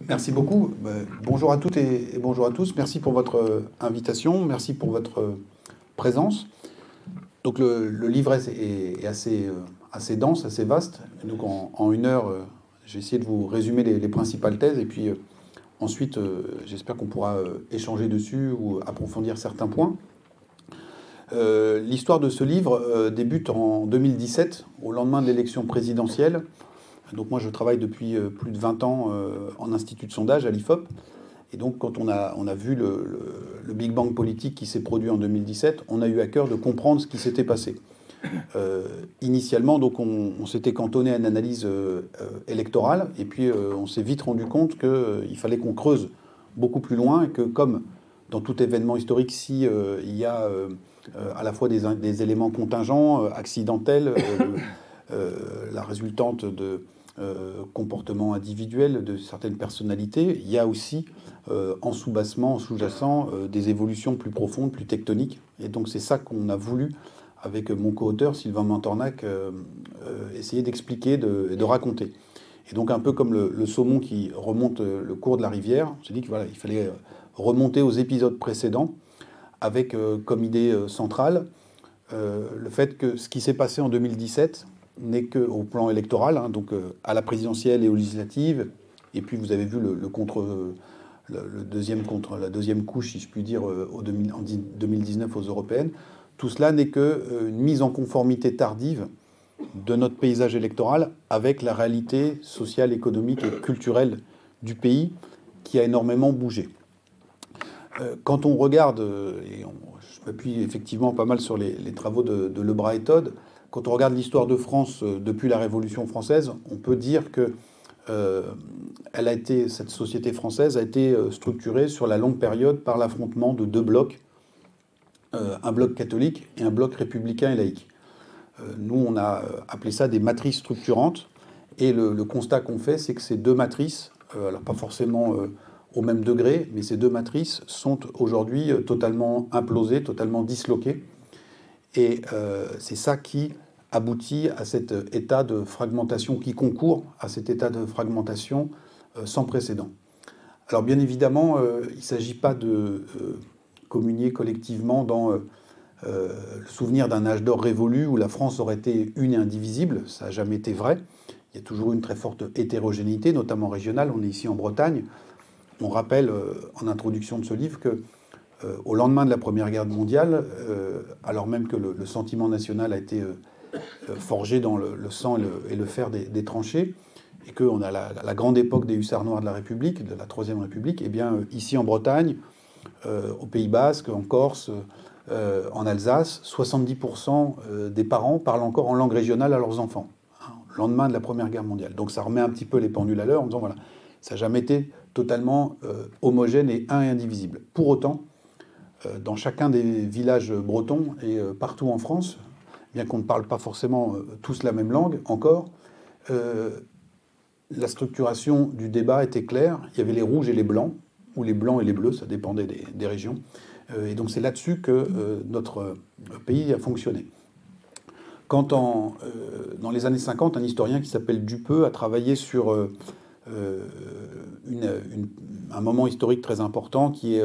Merci beaucoup. Bonjour à toutes et bonjour à tous. Merci pour votre invitation. Merci pour votre présence. Donc le livre est assez dense, assez vaste. Donc en une heure, j'ai essayé de vous résumer les principales thèses. Et puis ensuite, j'espère qu'on pourra échanger dessus ou approfondir certains points. L'histoire de ce livre débute en 2017, au lendemain de l'élection présidentielle. Donc moi, je travaille depuis plus de 20 ans en institut de sondage à l'IFOP. Et donc, quand on a vu le Big Bang politique qui s'est produit en 2017, on a eu à cœur de comprendre ce qui s'était passé. Initialement, donc, on s'était cantonné à une analyse électorale, et puis on s'est vite rendu compte qu'il fallait qu'on creuse beaucoup plus loin, et que comme dans tout événement historique, si il y a à la fois des éléments contingents, accidentels, la résultante de comportements individuels de certaines personnalités, il y a aussi en sous-bassement, en sous-jacent, des évolutions plus profondes, plus tectoniques. Et donc c'est ça qu'on a voulu, avec mon co-auteur Sylvain Mantornac, essayer d'expliquer et de raconter. Et donc un peu comme le saumon qui remonte le cours de la rivière, on s'est dit qu'il voilà, il fallait remonter aux épisodes précédents avec comme idée centrale le fait que ce qui s'est passé en 2017 n'est qu'au plan électoral, hein, donc à la présidentielle et aux législatives. Et puis vous avez vu la deuxième couche, si je puis dire, en 2019 aux européennes. Tout cela n'est qu'une mise en conformité tardive de notre paysage électoral avec la réalité sociale, économique et culturelle du pays qui a énormément bougé. Quand on regarde, je m'appuie effectivement pas mal sur les travaux de Lebras et Todd, quand on regarde l'histoire de France depuis la Révolution française, on peut dire que cette société française a été structurée sur la longue période par l'affrontement de deux blocs, un bloc catholique et un bloc républicain et laïque. Nous, on a appelé ça des matrices structurantes, et le constat qu'on fait, c'est que ces deux matrices, alors pas forcément au même degré, mais ces deux matrices sont aujourd'hui totalement implosées, totalement disloquées. Et c'est ça qui aboutit à cet état de fragmentation, qui concourt à cet état de fragmentation sans précédent. Alors bien évidemment, il ne s'agit pas de communier collectivement dans le souvenir d'un âge d'or révolu où la France aurait été une et indivisible. Ça n'a jamais été vrai. Il y a toujours eu une très forte hétérogénéité, notamment régionale. On est ici en Bretagne. On rappelle en introduction de ce livre que au lendemain de la Première Guerre mondiale, alors même que le sentiment national a été forgé dans le sang et le fer des tranchées, et qu'on a la grande époque des hussards noirs de la République, de la Troisième République, et bien ici en Bretagne, au Pays Basque, en Corse, en Alsace, 70% des parents parlent encore en langue régionale à leurs enfants, hein, au lendemain de la Première Guerre mondiale. Donc ça remet un petit peu les pendules à l'heure en disant, voilà, ça n'a jamais été totalement homogène et un et indivisible. Pour autant, dans chacun des villages bretons et partout en France, bien qu'on ne parle pas forcément tous la même langue encore, la structuration du débat était claire. Il y avait les rouges et les blancs, ou les blancs et les bleus, ça dépendait des régions. Et donc c'est là-dessus que notre pays a fonctionné. Quand dans les années 50, un historien qui s'appelle Dupeux a travaillé sur un moment historique très important qui est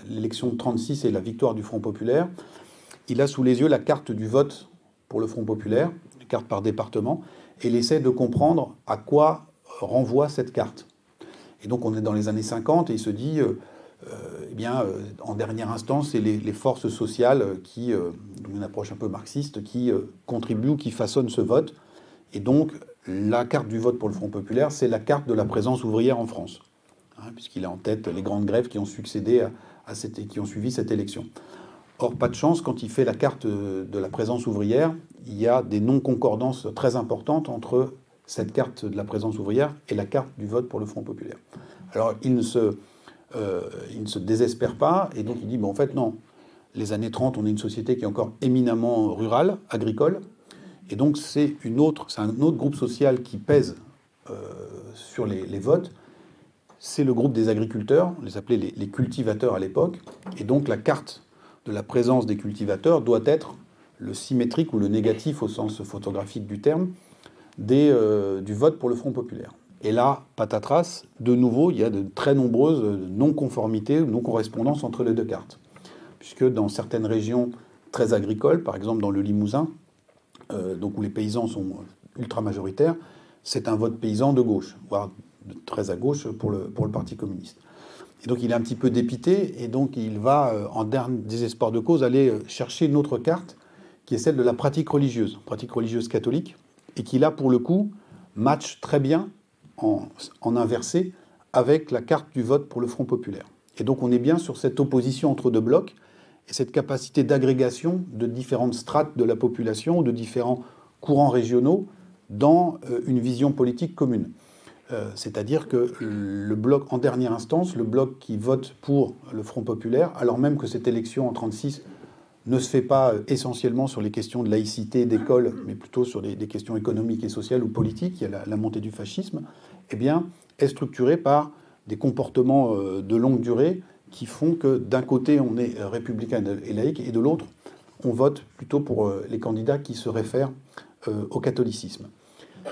l'élection de 1936 et la victoire du Front populaire. Il a sous les yeux la carte du vote pour le Front populaire, une carte par département, et il essaie de comprendre à quoi renvoie cette carte. Et donc on est dans les années 50 et il se dit, en dernière instance, c'est les forces sociales qui, dans une approche un peu marxiste, qui contribuent ou qui façonnent ce vote. Et donc la carte du vote pour le Front populaire, c'est la carte de la présence ouvrière en France, hein, puisqu'il a en tête les grandes grèves qui ont succédé qui ont suivi cette élection. Or, pas de chance, quand il fait la carte de la présence ouvrière, il y a des non-concordances très importantes entre cette carte de la présence ouvrière et la carte du vote pour le Front populaire. Alors, il ne se désespère pas, et donc il dit, en fait, non, les années 30, on est une société qui est encore éminemment rurale, agricole, et donc c'est un autre groupe social qui pèse sur les votes. C'est le groupe des agriculteurs, on les appelait les cultivateurs à l'époque, et donc la carte de la présence des cultivateurs doit être le symétrique ou le négatif au sens photographique du terme du vote pour le Front populaire. Et là, patatras, de nouveau, il y a de très nombreuses non-conformités, non-correspondances entre les deux cartes. Puisque dans certaines régions très agricoles, par exemple dans le Limousin, donc où les paysans sont ultra majoritaires, c'est un vote paysan de gauche, voire très à gauche pour le Parti communiste. Et donc il est un petit peu dépité, et donc il va, en dernier désespoir de cause, aller chercher une autre carte, qui est celle de la pratique religieuse catholique, et qui là, pour le coup, match très bien en inversé avec la carte du vote pour le Front populaire. Et donc on est bien sur cette opposition entre deux blocs, et cette capacité d'agrégation de différentes strates de la population, de différents courants régionaux, dans une vision politique commune. C'est-à-dire que le bloc, en dernière instance, le bloc qui vote pour le Front populaire, alors même que cette élection en 1936 ne se fait pas essentiellement sur les questions de laïcité, d'école, mais plutôt sur des questions économiques et sociales ou politiques, il y a la montée du fascisme, eh bien, est structurée par des comportements de longue durée qui font que d'un côté, on est républicain et laïque, et de l'autre, on vote plutôt pour les candidats qui se réfèrent au catholicisme.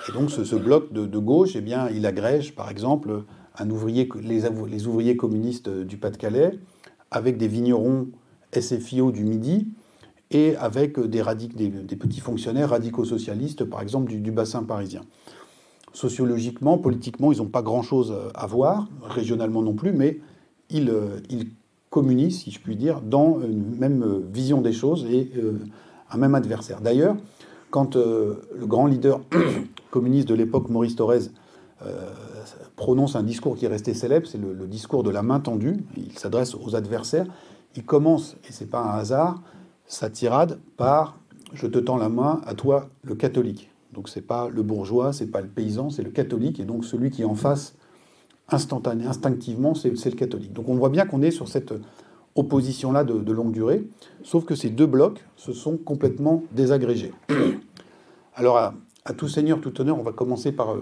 Et donc ce bloc de gauche, eh bien, il agrège, par exemple, les ouvriers communistes du Pas-de-Calais, avec des vignerons SFIO du Midi, et avec des petits fonctionnaires radicaux-socialistes, par exemple, du bassin parisien. Sociologiquement, politiquement, ils n'ont pas grand-chose à voir, régionalement non plus, mais ils communient, si je puis dire, dans une même vision des choses et un même adversaire. D'ailleurs, quand le grand leader communiste de l'époque, Maurice Thorez, prononce un discours qui est resté célèbre, c'est le discours de la main tendue, il s'adresse aux adversaires, il commence, et c'est pas un hasard, sa tirade par « je te tends la main à toi, le catholique ». Donc c'est pas le bourgeois, c'est pas le paysan, c'est le catholique, et donc celui qui est en face instinctivement, c'est le catholique. Donc on voit bien qu'on est sur cette opposition-là de longue durée, sauf que ces deux blocs se sont complètement désagrégés. Alors à tout seigneur, tout honneur, on va commencer par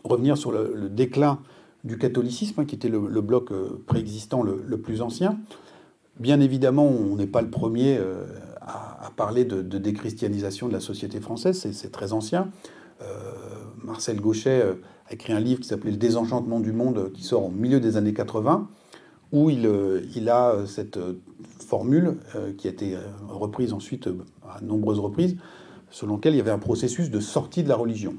revenir sur le déclin du catholicisme, qui était le bloc préexistant le plus ancien. Bien évidemment, on n'est pas le premier à parler de déchristianisation de la société française, c'est très ancien. Marcel Gauchet a écrit un livre qui s'appelait « Le désenchantement du monde », qui sort au milieu des années 80, où il a cette formule qui a été reprise ensuite à nombreuses reprises, selon laquelle il y avait un processus de sortie de la religion.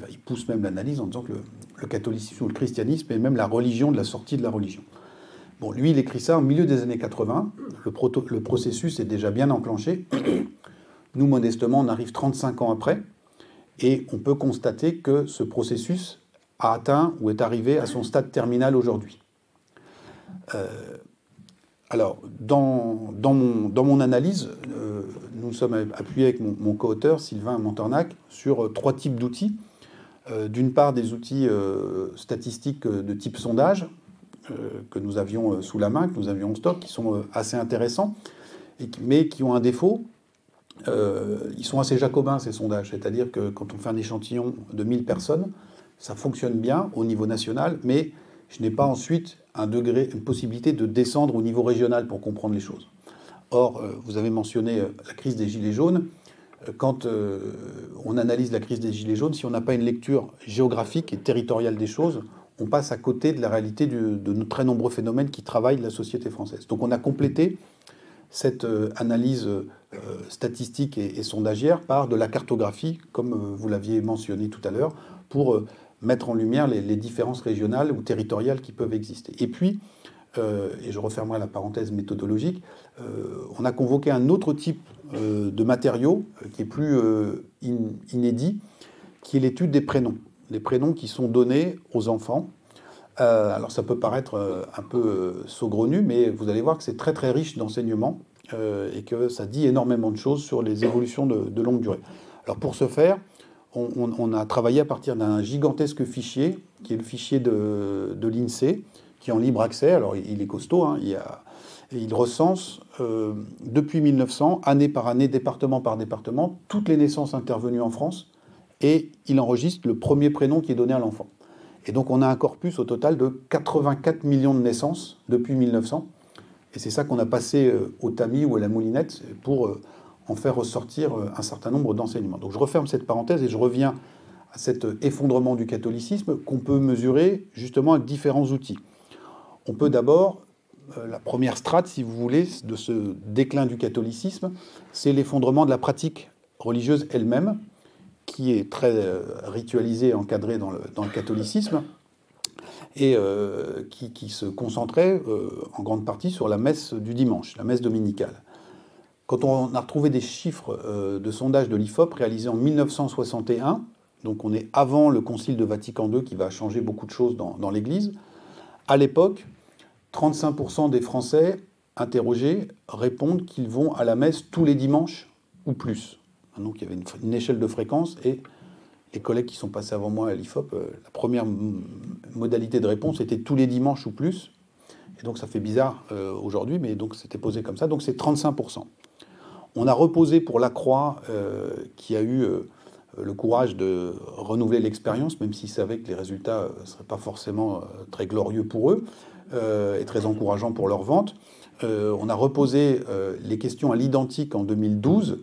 Il pousse même l'analyse en disant que le catholicisme ou le christianisme est même la religion de la sortie de la religion. Bon, lui, il écrit ça au milieu des années 80. Le processus est déjà bien enclenché. Nous, modestement, on arrive 35 ans après. Et on peut constater que ce processus a atteint ou est arrivé à son stade terminal aujourd'hui. Alors, dans mon analyse, nous sommes appuyés avec mon co-auteur, Sylvain Montornac, sur trois types d'outils. D'une part, des outils statistiques de type sondage, que nous avions sous la main, que nous avions en stock, qui sont assez intéressants, mais qui ont un défaut. Ils sont assez jacobins, ces sondages. C'est-à-dire que quand on fait un échantillon de 1000 personnes, ça fonctionne bien au niveau national, mais je n'ai pas ensuite une possibilité de descendre au niveau régional pour comprendre les choses. Or, vous avez mentionné la crise des Gilets jaunes. Quand on analyse la crise des Gilets jaunes, si on n'a pas une lecture géographique et territoriale des choses, on passe à côté de la réalité de très nombreux phénomènes qui travaillent la société française. Donc on a complété cette analyse statistique et sondagière par de la cartographie, comme vous l'aviez mentionné tout à l'heure, pour mettre en lumière les différences régionales ou territoriales qui peuvent exister. Et puis, et je refermerai la parenthèse méthodologique, on a convoqué un autre type de matériau qui est plus inédit, qui est l'étude des prénoms. Les prénoms qui sont donnés aux enfants. Alors ça peut paraître un peu saugrenu, mais vous allez voir que c'est très très riche d'enseignements et que ça dit énormément de choses sur les évolutions de longue durée. Alors pour ce faire, on a travaillé à partir d'un gigantesque fichier, qui est le fichier de l'INSEE, qui est en libre accès. Alors il est costaud, hein, il recense depuis 1900, année par année, département par département, toutes les naissances intervenues en France, et il enregistre le premier prénom qui est donné à l'enfant. Et donc on a un corpus au total de 84 millions de naissances depuis 1900. Et c'est ça qu'on a passé au tamis ou à la moulinette pour en faire ressortir un certain nombre d'enseignements. Donc je referme cette parenthèse et je reviens à cet effondrement du catholicisme qu'on peut mesurer justement avec différents outils. On peut d'abord, la première strate, si vous voulez, de ce déclin du catholicisme, c'est l'effondrement de la pratique religieuse elle-même, qui est très ritualisée et encadrée dans le catholicisme, et qui se concentrait en grande partie sur la messe du dimanche, la messe dominicale. Quand on a retrouvé des chiffres de sondage de l'IFOP réalisés en 1961, donc on est avant le Concile de Vatican II qui va changer beaucoup de choses dans l'Église, à l'époque, 35% des Français interrogés répondent qu'ils vont à la messe tous les dimanches ou plus. Donc il y avait une échelle de fréquence et les collègues qui sont passés avant moi à l'IFOP, la première modalité de réponse était tous les dimanches ou plus. Et donc ça fait bizarre aujourd'hui, mais donc c'était posé comme ça. Donc c'est 35%. On a reposé pour la Croix, qui a eu le courage de renouveler l'expérience, même s'ils savaient que les résultats ne seraient pas forcément très glorieux pour eux et très encourageants pour leur vente. On a reposé les questions à l'identique en 2012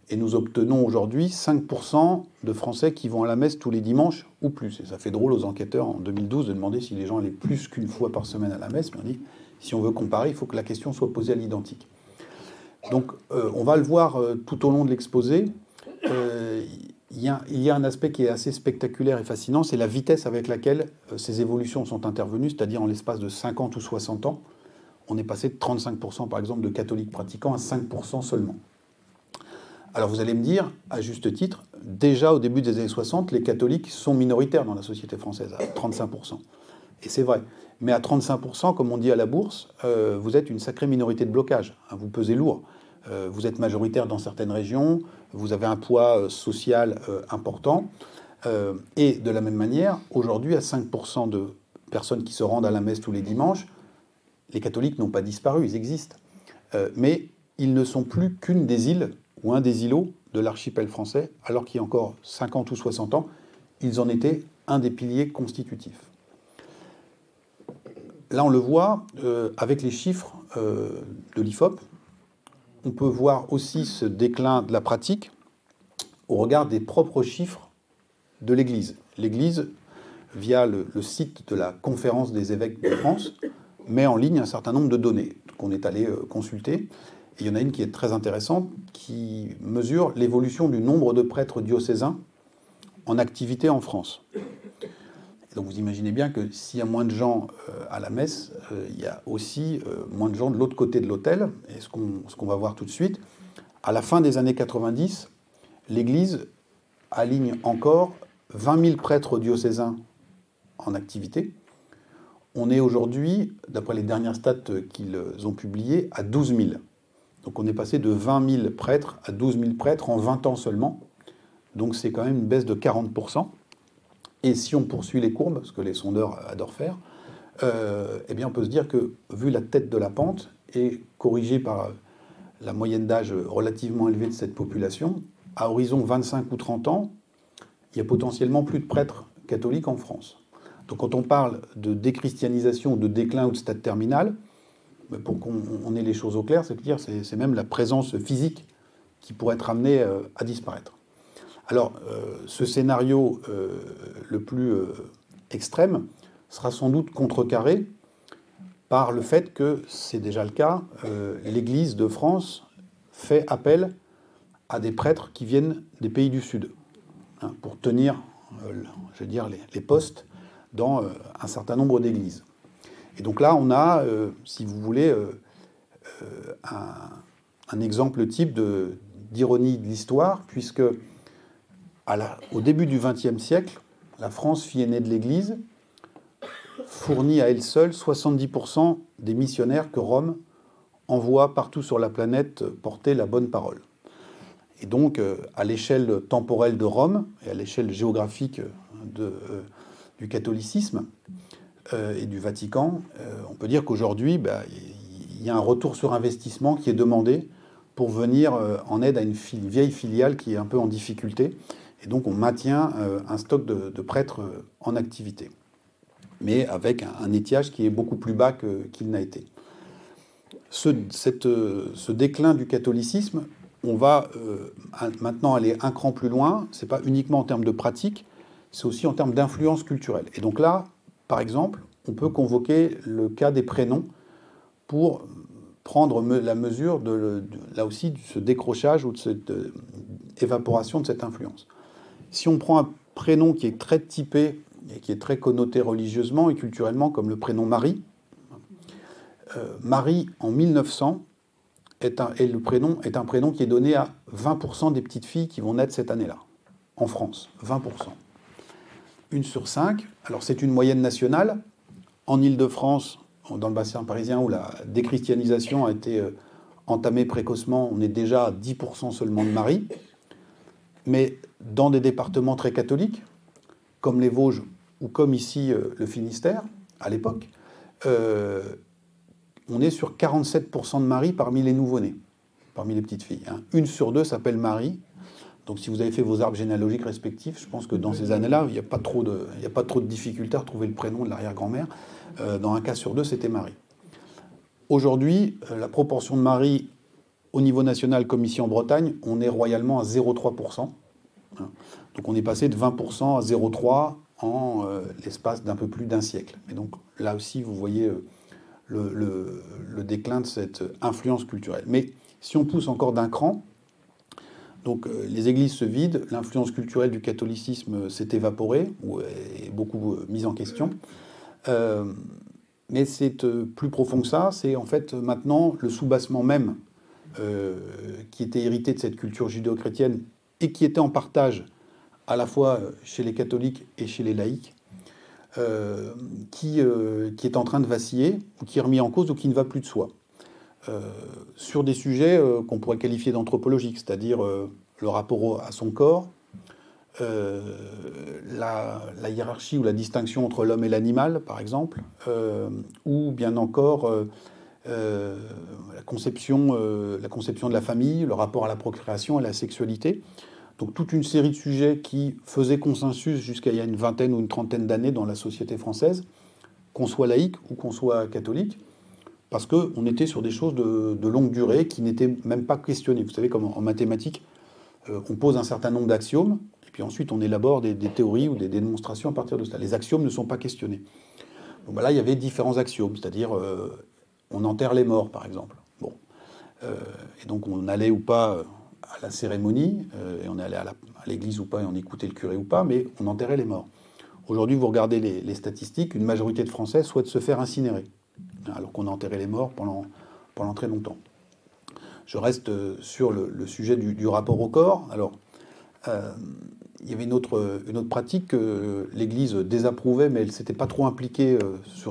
et nous obtenons aujourd'hui 5% de Français qui vont à la messe tous les dimanches ou plus. Et ça fait drôle aux enquêteurs en 2012 de demander si les gens allaient plus qu'une fois par semaine à la messe. Mais on dit, si on veut comparer, il faut que la question soit posée à l'identique. Donc on va le voir tout au long de l'exposé. Il y a un aspect qui est assez spectaculaire et fascinant, c'est la vitesse avec laquelle ces évolutions sont intervenues, c'est-à-dire en l'espace de 50 ou 60 ans. On est passé de 35% par exemple de catholiques pratiquants à 5% seulement. Alors vous allez me dire, à juste titre, déjà au début des années 60, les catholiques sont minoritaires dans la société française, à 35%. Et c'est vrai. Mais à 35%, comme on dit à la bourse, vous êtes une sacrée minorité de blocage. Vous pesez lourd. Vous êtes majoritaire dans certaines régions, vous avez un poids social important. Et de la même manière, aujourd'hui, à 5% de personnes qui se rendent à la messe tous les dimanches, les catholiques n'ont pas disparu, ils existent. Mais ils ne sont plus qu'une des îles ou un des îlots de l'archipel français, alors qu'il y a encore 50 ou 60 ans, ils en étaient un des piliers constitutifs. Là, on le voit avec les chiffres de l'IFOP. On peut voir aussi ce déclin de la pratique au regard des propres chiffres de l'Église. L'Église, via le site de la Conférence des évêques de France, met en ligne un certain nombre de données qu'on est allé consulter. Et il y en a une qui est très intéressante, qui mesure l'évolution du nombre de prêtres diocésains en activité en France. Et donc vous imaginez bien que s'il y a moins de gens à la messe, il y a aussi moins de gens de l'autre côté de l'autel. Et ce qu'on va voir tout de suite, à la fin des années 90, l'Église aligne encore 20 000 prêtres diocésains en activité. On est aujourd'hui, d'après les dernières stats qu'ils ont publiées, à 12 000. Donc on est passé de 20 000 prêtres à 12 000 prêtres en 20 ans seulement. Donc c'est quand même une baisse de 40%. Et si on poursuit les courbes, ce que les sondeurs adorent faire, eh bien on peut se dire que, vu la tête de la pente, et corrigée par la moyenne d'âge relativement élevée de cette population, à horizon 25 ou 30 ans, il y a potentiellement plus de prêtres catholiques en France. Donc quand on parle de déchristianisation, de déclin ou de stade terminal, pour qu'on ait les choses au clair, c'est-à-dire c'est même la présence physique qui pourrait être amenée à disparaître. Alors, ce scénario le plus extrême sera sans doute contrecarré par le fait que, c'est déjà le cas, l'Église de France fait appel à des prêtres qui viennent des pays du Sud, pour tenir, je veux dire, les postes dans un certain nombre d'églises. Et donc là, on a, si vous voulez, un exemple type d'ironie de l'histoire, puisque au début du XXe siècle, la France, fille aînée de l'Église, fournit à elle seule 70% des missionnaires que Rome envoie partout sur la planète porter la bonne parole. Et donc, à l'échelle temporelle de Rome et à l'échelle géographique du catholicisme et du Vatican, on peut dire qu'aujourd'hui, il y a un retour sur investissement qui est demandé pour venir en aide à une vieille filiale qui est un peu en difficulté. Et donc, on maintient un stock de prêtres en activité, mais avec un étiage qui est beaucoup plus bas qu'il n'a été. Ce déclin du catholicisme, on va maintenant aller un cran plus loin. Ce n'est pas uniquement en termes de pratique, c'est aussi en termes d'influence culturelle. Et donc là, par exemple, on peut convoquer le cas des prénoms pour prendre la mesure là aussi de ce décrochage ou de cette évaporation de cette influence. Si on prend un prénom qui est très typé et qui est très connoté religieusement et culturellement, comme le prénom Marie, Marie, en 1900, le prénom est un prénom qui est donné à 20% des petites filles qui vont naître cette année-là, en France, 20%. 1 sur 5, alors c'est une moyenne nationale. En Île-de-France, dans le bassin parisien où la déchristianisation a été entamée précocement, on est déjà à 10% seulement de Marie. Mais dans des départements très catholiques, comme les Vosges ou comme ici le Finistère, à l'époque, on est sur 47% de Marie parmi les nouveau-nés, parmi les petites filles. 1 sur 2 s'appelle Marie. Donc si vous avez fait vos arbres généalogiques respectifs, je pense que dans ces années-là, il n'y a pas trop de difficulté à retrouver le prénom de l'arrière-grand-mère. Dans un cas sur 2, c'était Marie. Aujourd'hui, la proportion de Marie au niveau national, comme ici en Bretagne, on est royalement à 0,3%. Donc on est passé de 20% à 0,3% en l'espace d'un peu plus d'un siècle. Et donc là aussi, vous voyez le déclin de cette influence culturelle. Mais si on pousse encore d'un cran, donc les églises se vident, l'influence culturelle du catholicisme s'est évaporée, ou est beaucoup mise en question. Mais c'est plus profond que ça, c'est en fait maintenant le soubassement même qui était hérité de cette culture judéo-chrétienne et qui était en partage à la fois chez les catholiques et chez les laïcs, qui est en train de vaciller, ou qui est remis en cause, ou qui ne va plus de soi. Sur des sujets qu'on pourrait qualifier d'anthropologiques, c'est-à-dire le rapport à son corps, la hiérarchie ou la distinction entre l'homme et l'animal, par exemple, ou bien encore la conception de la famille, le rapport à la procréation et à la sexualité. Donc toute une série de sujets qui faisaient consensus jusqu'à il y a une vingtaine ou une trentaine d'années dans la société française, qu'on soit laïque ou qu'on soit catholique, parce qu'on était sur des choses de longue durée qui n'étaient même pas questionnées. Vous savez, comme en mathématiques, on pose un certain nombre d'axiomes, et puis ensuite on élabore des théories ou des démonstrations à partir de cela. Les axiomes ne sont pas questionnés. Donc ben là, il y avait différents axiomes, c'est-à-dire on enterre les morts, par exemple. Bon. Et donc on allait ou pas à la cérémonie, et on allait à l'église ou pas, et on écoutait le curé ou pas, mais on enterrait les morts. Aujourd'hui, vous regardez les statistiques, une majorité de Français souhaitent se faire incinérer, alors qu'on a enterré les morts pendant très longtemps. Je reste sur le sujet du rapport au corps. Alors, il y avait une autre pratique que l'Église désapprouvait, mais elle ne s'était pas trop impliquée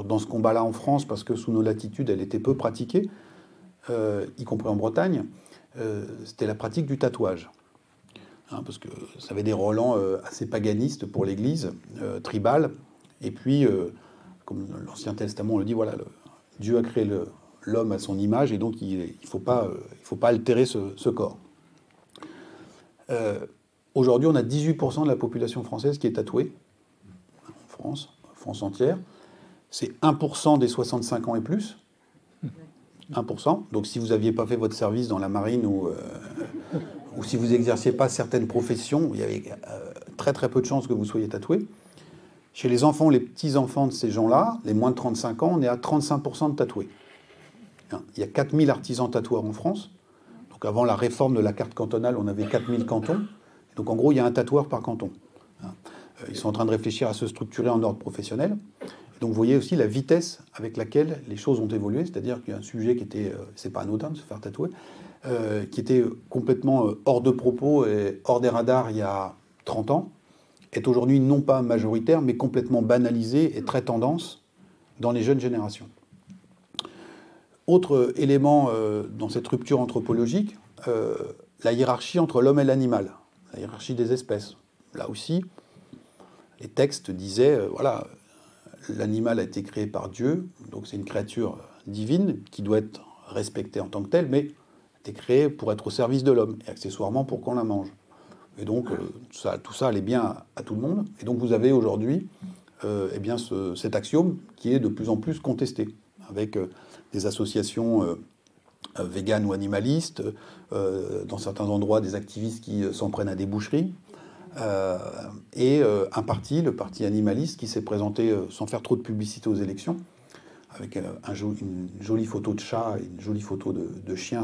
dans ce combat-là en France, parce que sous nos latitudes, elle était peu pratiquée, y compris en Bretagne. C'était la pratique du tatouage. Parce que ça avait des relents assez paganistes pour l'Église, tribale. Et puis, comme l'Ancien Testament le dit, voilà, Dieu a créé l'homme à son image, et donc il ne faut pas altérer ce corps. Aujourd'hui, on a 18% de la population française qui est tatouée, en France entière. C'est 1% des 65 ans et plus. 1%. Donc si vous n'aviez pas fait votre service dans la marine ou si vous n'exerciez pas certaines professions, il y avait très très peu de chances que vous soyez tatoué. Chez les enfants, les petits-enfants de ces gens-là, les moins de 35 ans, on est à 35% de tatoués. Il y a 4000 artisans tatoueurs en France. Donc avant la réforme de la carte cantonale, on avait 4000 cantons. Donc en gros, il y a un tatoueur par canton. Ils sont en train de réfléchir à se structurer en ordre professionnel. Donc vous voyez aussi la vitesse avec laquelle les choses ont évolué, c'est-à-dire qu'il y a un sujet qui était, c'est pas anodin de se faire tatouer, qui était complètement hors de propos et hors des radars il y a 30 ans, est aujourd'hui non pas majoritaire, mais complètement banalisé et très tendance dans les jeunes générations. Autre élément dans cette rupture anthropologique, la hiérarchie entre l'homme et l'animal, la hiérarchie des espèces. Là aussi, les textes disaient, voilà, l'animal a été créé par Dieu, donc c'est une créature divine qui doit être respectée en tant que telle, mais a été créée pour être au service de l'homme, et accessoirement pour qu'on la mange. Et donc tout ça allait bien à tout le monde. Et donc vous avez aujourd'hui eh bien cet axiome qui est de plus en plus contesté, avec des associations véganes ou animalistes, dans certains endroits des activistes qui s'en prennent à des boucheries, et un parti, le parti animaliste, qui s'est présenté sans faire trop de publicité aux élections, avec une jolie photo de chat et une jolie photo de chien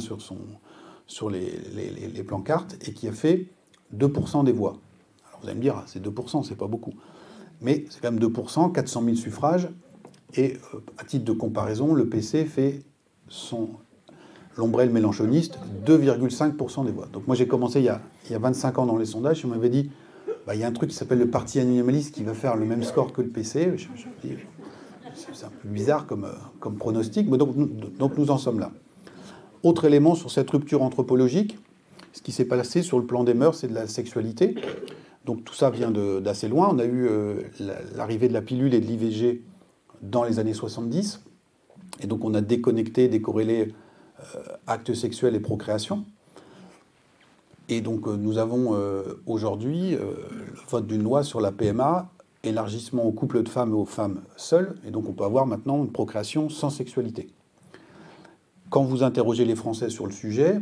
sur les pancartes, et qui a fait 2% des voix. Alors vous allez me dire, c'est 2%, c'est pas beaucoup. Mais c'est quand même 2%, 400 000 suffrages, et à titre de comparaison, le PC fait l'ombrelle mélenchoniste 2,5% des voix. Donc moi j'ai commencé il y a 25 ans dans les sondages, et on m'avait dit, bah, il y a un truc qui s'appelle le parti animaliste qui va faire le même score que le PC. C'est un peu bizarre comme pronostic, mais donc nous en sommes là. Autre élément sur cette rupture anthropologique, ce qui s'est passé sur le plan des mœurs et de la sexualité. Donc tout ça vient d'assez loin. On a eu l'arrivée de la pilule et de l'IVG dans les années 70. Et donc on a déconnecté, décorrélé actes sexuels et procréation. Et donc nous avons aujourd'hui le vote d'une loi sur la PMA, élargissement aux couples de femmes et aux femmes seules. Et donc on peut avoir maintenant une procréation sans sexualité. Quand vous interrogez les Français sur le sujet,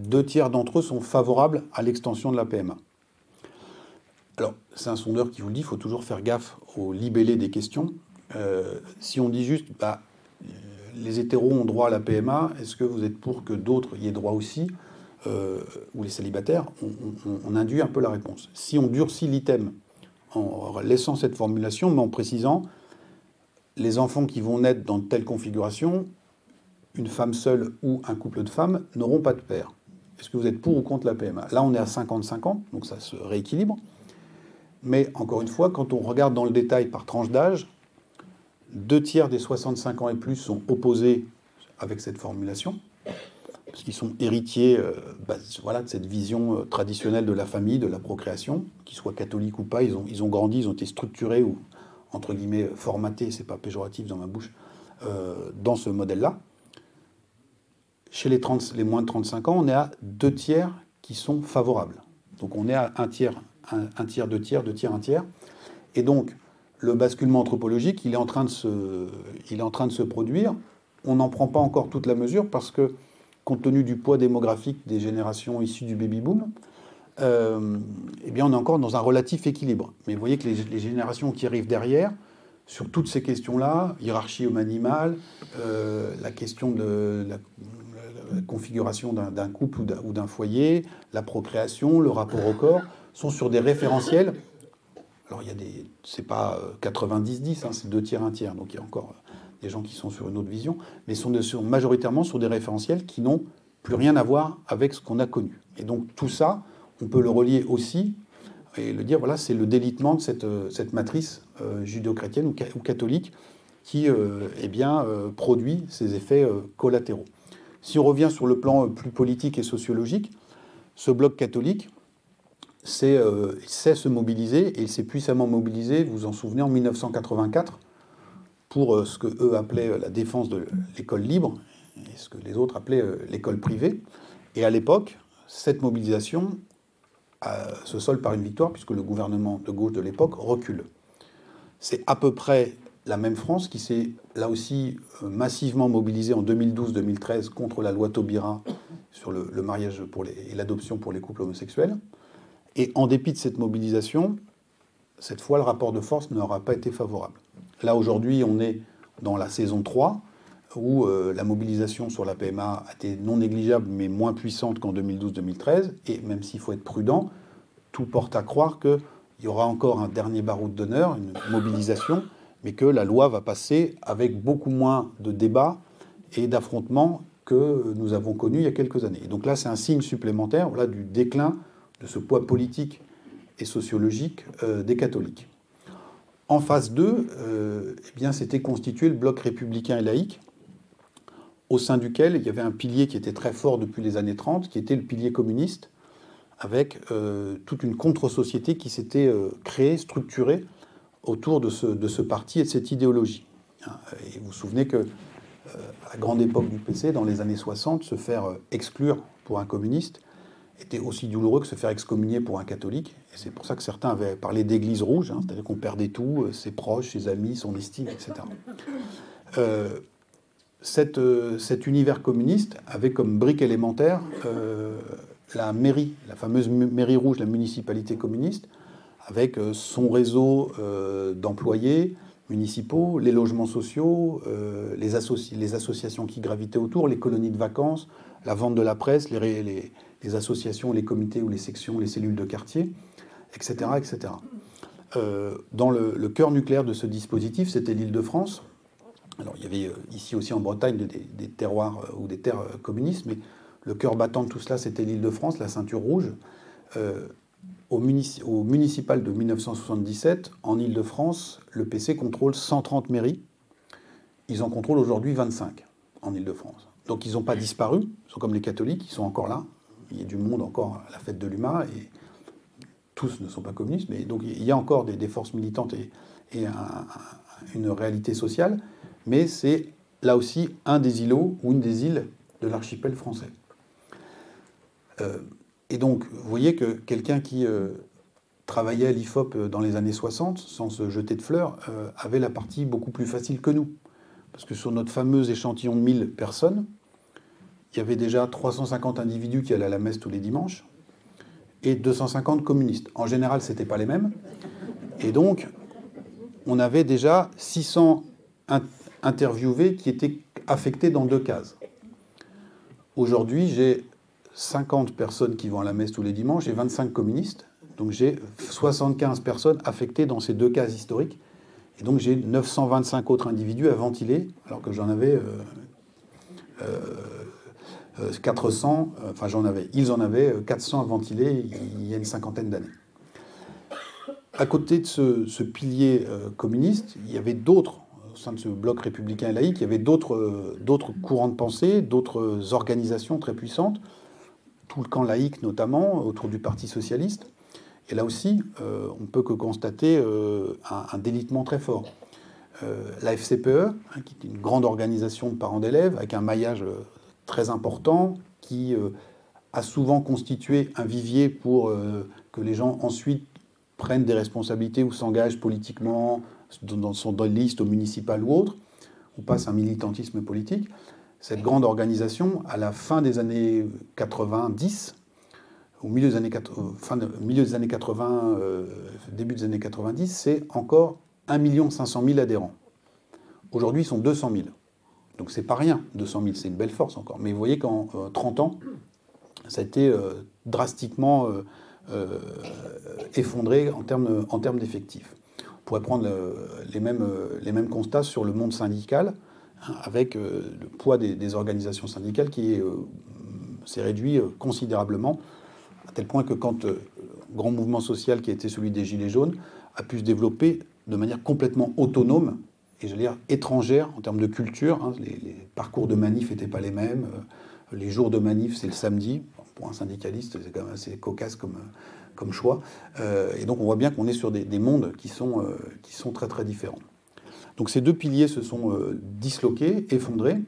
2/3 d'entre eux sont favorables à l'extension de la PMA. Alors, c'est un sondeur qui vous le dit, il faut toujours faire gaffe au libellé des questions. Si on dit juste, bah, les hétéros ont droit à la PMA, est-ce que vous êtes pour que d'autres y aient droit aussi, ou les célibataires, on induit un peu la réponse. Si on durcit l'item en laissant cette formulation, mais en précisant, les enfants qui vont naître dans telle configuration, une femme seule ou un couple de femmes n'auront pas de père. Est-ce que vous êtes pour ou contre la PMA? Là, on est à 50-50, donc ça se rééquilibre. Mais encore une fois, quand on regarde dans le détail par tranche d'âge, 2/3 des 65 ans et plus sont opposés avec cette formulation, parce qu'ils sont héritiers voilà, de cette vision traditionnelle de la famille, de la procréation, qu'ils soient catholiques ou pas, ils ont grandi, ils ont été structurés ou, entre guillemets, formatés, c'est pas péjoratif dans ma bouche, dans ce modèle-là. Chez les moins de 35 ans, on est à 2/3 qui sont favorables. Donc on est à 1/3, 1/3, 2/3, 2/3, 1/3. Et donc, le basculement anthropologique, il est en train de se produire. On n'en prend pas encore toute la mesure parce que, compte tenu du poids démographique des générations issues du baby-boom, eh bien on est encore dans un relatif équilibre. Mais vous voyez que les générations qui arrivent derrière, sur toutes ces questions-là, hiérarchie homme-animal, la question de la configuration d'un couple ou d'un foyer, la procréation, le rapport au corps, sont sur des référentiels. Alors, c'est pas 90-10, hein, c'est 2/3, 1/3, donc il y a encore des gens qui sont sur une autre vision, mais sont majoritairement sur des référentiels qui n'ont plus rien à voir avec ce qu'on a connu. Et donc tout ça, on peut le relier aussi et le dire, voilà, c'est le délitement de cette matrice judéo-chrétienne ou catholique qui produit ces effets collatéraux. Si on revient sur le plan plus politique et sociologique, ce bloc catholique sait se mobiliser, et il s'est puissamment mobilisé, vous vous en souvenez, en 1984, pour ce qu'eux appelaient la défense de l'école libre, et ce que les autres appelaient l'école privée. Et à l'époque, cette mobilisation se solde par une victoire, puisque le gouvernement de gauche de l'époque recule. C'est à peu près la même France qui s'est, là aussi, massivement mobilisée en 2012-2013 contre la loi Taubira sur le mariage et l'adoption pour les couples homosexuels. Et en dépit de cette mobilisation, cette fois, le rapport de force n'aura pas été favorable. Là, aujourd'hui, on est dans la saison 3, où la mobilisation sur la PMA a été non négligeable, mais moins puissante qu'en 2012-2013. Et même s'il faut être prudent, tout porte à croire qu'il y aura encore un dernier baroud d'honneur, une mobilisation, mais que la loi va passer avec beaucoup moins de débats et d'affrontements que nous avons connus il y a quelques années. Et donc là, c'est un signe supplémentaire, voilà, du déclin de ce poids politique et sociologique des catholiques. En phase 2, eh bien, s'était constitué le bloc républicain et laïque, au sein duquel il y avait un pilier qui était très fort depuis les années 30, qui était le pilier communiste, avec toute une contre-société qui s'était créée, structurée autour de ce parti et de cette idéologie. Et vous vous souvenez que, à la grande époque du PC, dans les années 60, se faire exclure pour un communiste était aussi douloureux que se faire excommunier pour un catholique. Et c'est pour ça que certains avaient parlé d'église rouge, hein, c'est-à-dire qu'on perdait tout, ses proches, ses amis, son estime, etc. Cet univers communiste avait comme brique élémentaire la mairie, la fameuse mairie rouge, la municipalité communiste, avec son réseau d'employés municipaux, les logements sociaux, les associations qui gravitaient autour, les colonies de vacances, la vente de la presse, les associations, les comités ou les sections, les cellules de quartier, etc. etc. Dans le cœur nucléaire de ce dispositif, c'était l'Île-de-France. Alors, il y avait ici aussi en Bretagne des terroirs ou des terres communistes, mais le cœur battant de tout cela, c'était l'Île-de-France, la ceinture rouge. Au municipal de 1977, en Île-de-France, le PC contrôle 130 mairies. Ils en contrôlent aujourd'hui 25 en Île-de-France. Donc ils n'ont pas disparu, ils sont comme les catholiques, ils sont encore là. Il y a du monde encore à la fête de l'UMA, et tous ne sont pas communistes, mais donc il y a encore des forces militantes et une réalité sociale, mais c'est là aussi un des îlots ou une des îles de l'archipel français. Et donc, vous voyez que quelqu'un qui travaillait à l'IFOP dans les années 60, sans se jeter de fleurs, avait la partie beaucoup plus facile que nous. Parce que sur notre fameux échantillon de 1000 personnes, il y avait déjà 350 individus qui allaient à la messe tous les dimanches et 250 communistes. En général, ce n'étaient pas les mêmes. Et donc, on avait déjà 600 interviewés qui étaient affectés dans 2 cases. Aujourd'hui, j'ai 50 personnes qui vont à la messe tous les dimanches et 25 communistes. Donc j'ai 75 personnes affectées dans ces 2 cases historiques. Et donc j'ai 925 autres individus à ventiler, alors que j'en avais 400, enfin ils en avaient 400 à ventiler il y a une cinquantaine d'années. À côté de ce pilier communiste, il y avait d'autres, au sein de ce bloc républicain et laïque, il y avait d'autres courants de pensée, d'autres organisations très puissantes, tout le camp laïque notamment, autour du Parti socialiste. Et là aussi, on ne peut que constater un délitement très fort. La FCPE, qui est une grande organisation de parents d'élèves, avec un maillage très important, qui a souvent constitué un vivier pour que les gens ensuite prennent des responsabilités ou s'engagent politiquement dans des listes au municipal ou autre, ou passent un militantisme politique. Cette grande organisation, à la fin des années 90, au milieu des années 80, début des années 90, c'est encore 1 500 000 adhérents. Aujourd'hui, ils sont 200 000. Donc c'est pas rien, 200 000, c'est une belle force encore. Mais vous voyez qu'en 30 ans, ça a été drastiquement effondré en termes d'effectifs. On pourrait prendre les mêmes constats sur le monde syndical, avec le poids des organisations syndicales qui s'est réduit considérablement, à tel point que quand le grand mouvement social qui a été celui des Gilets jaunes a pu se développer de manière complètement autonome, et j'allais dire étrangère en termes de culture, les parcours de manif n'étaient pas les mêmes, les jours de manif c'est le samedi, pour un syndicaliste c'est quand même assez cocasse comme choix, et donc on voit bien qu'on est sur des mondes qui sont très très différents. Donc ces 2 piliers se sont disloqués, effondrés,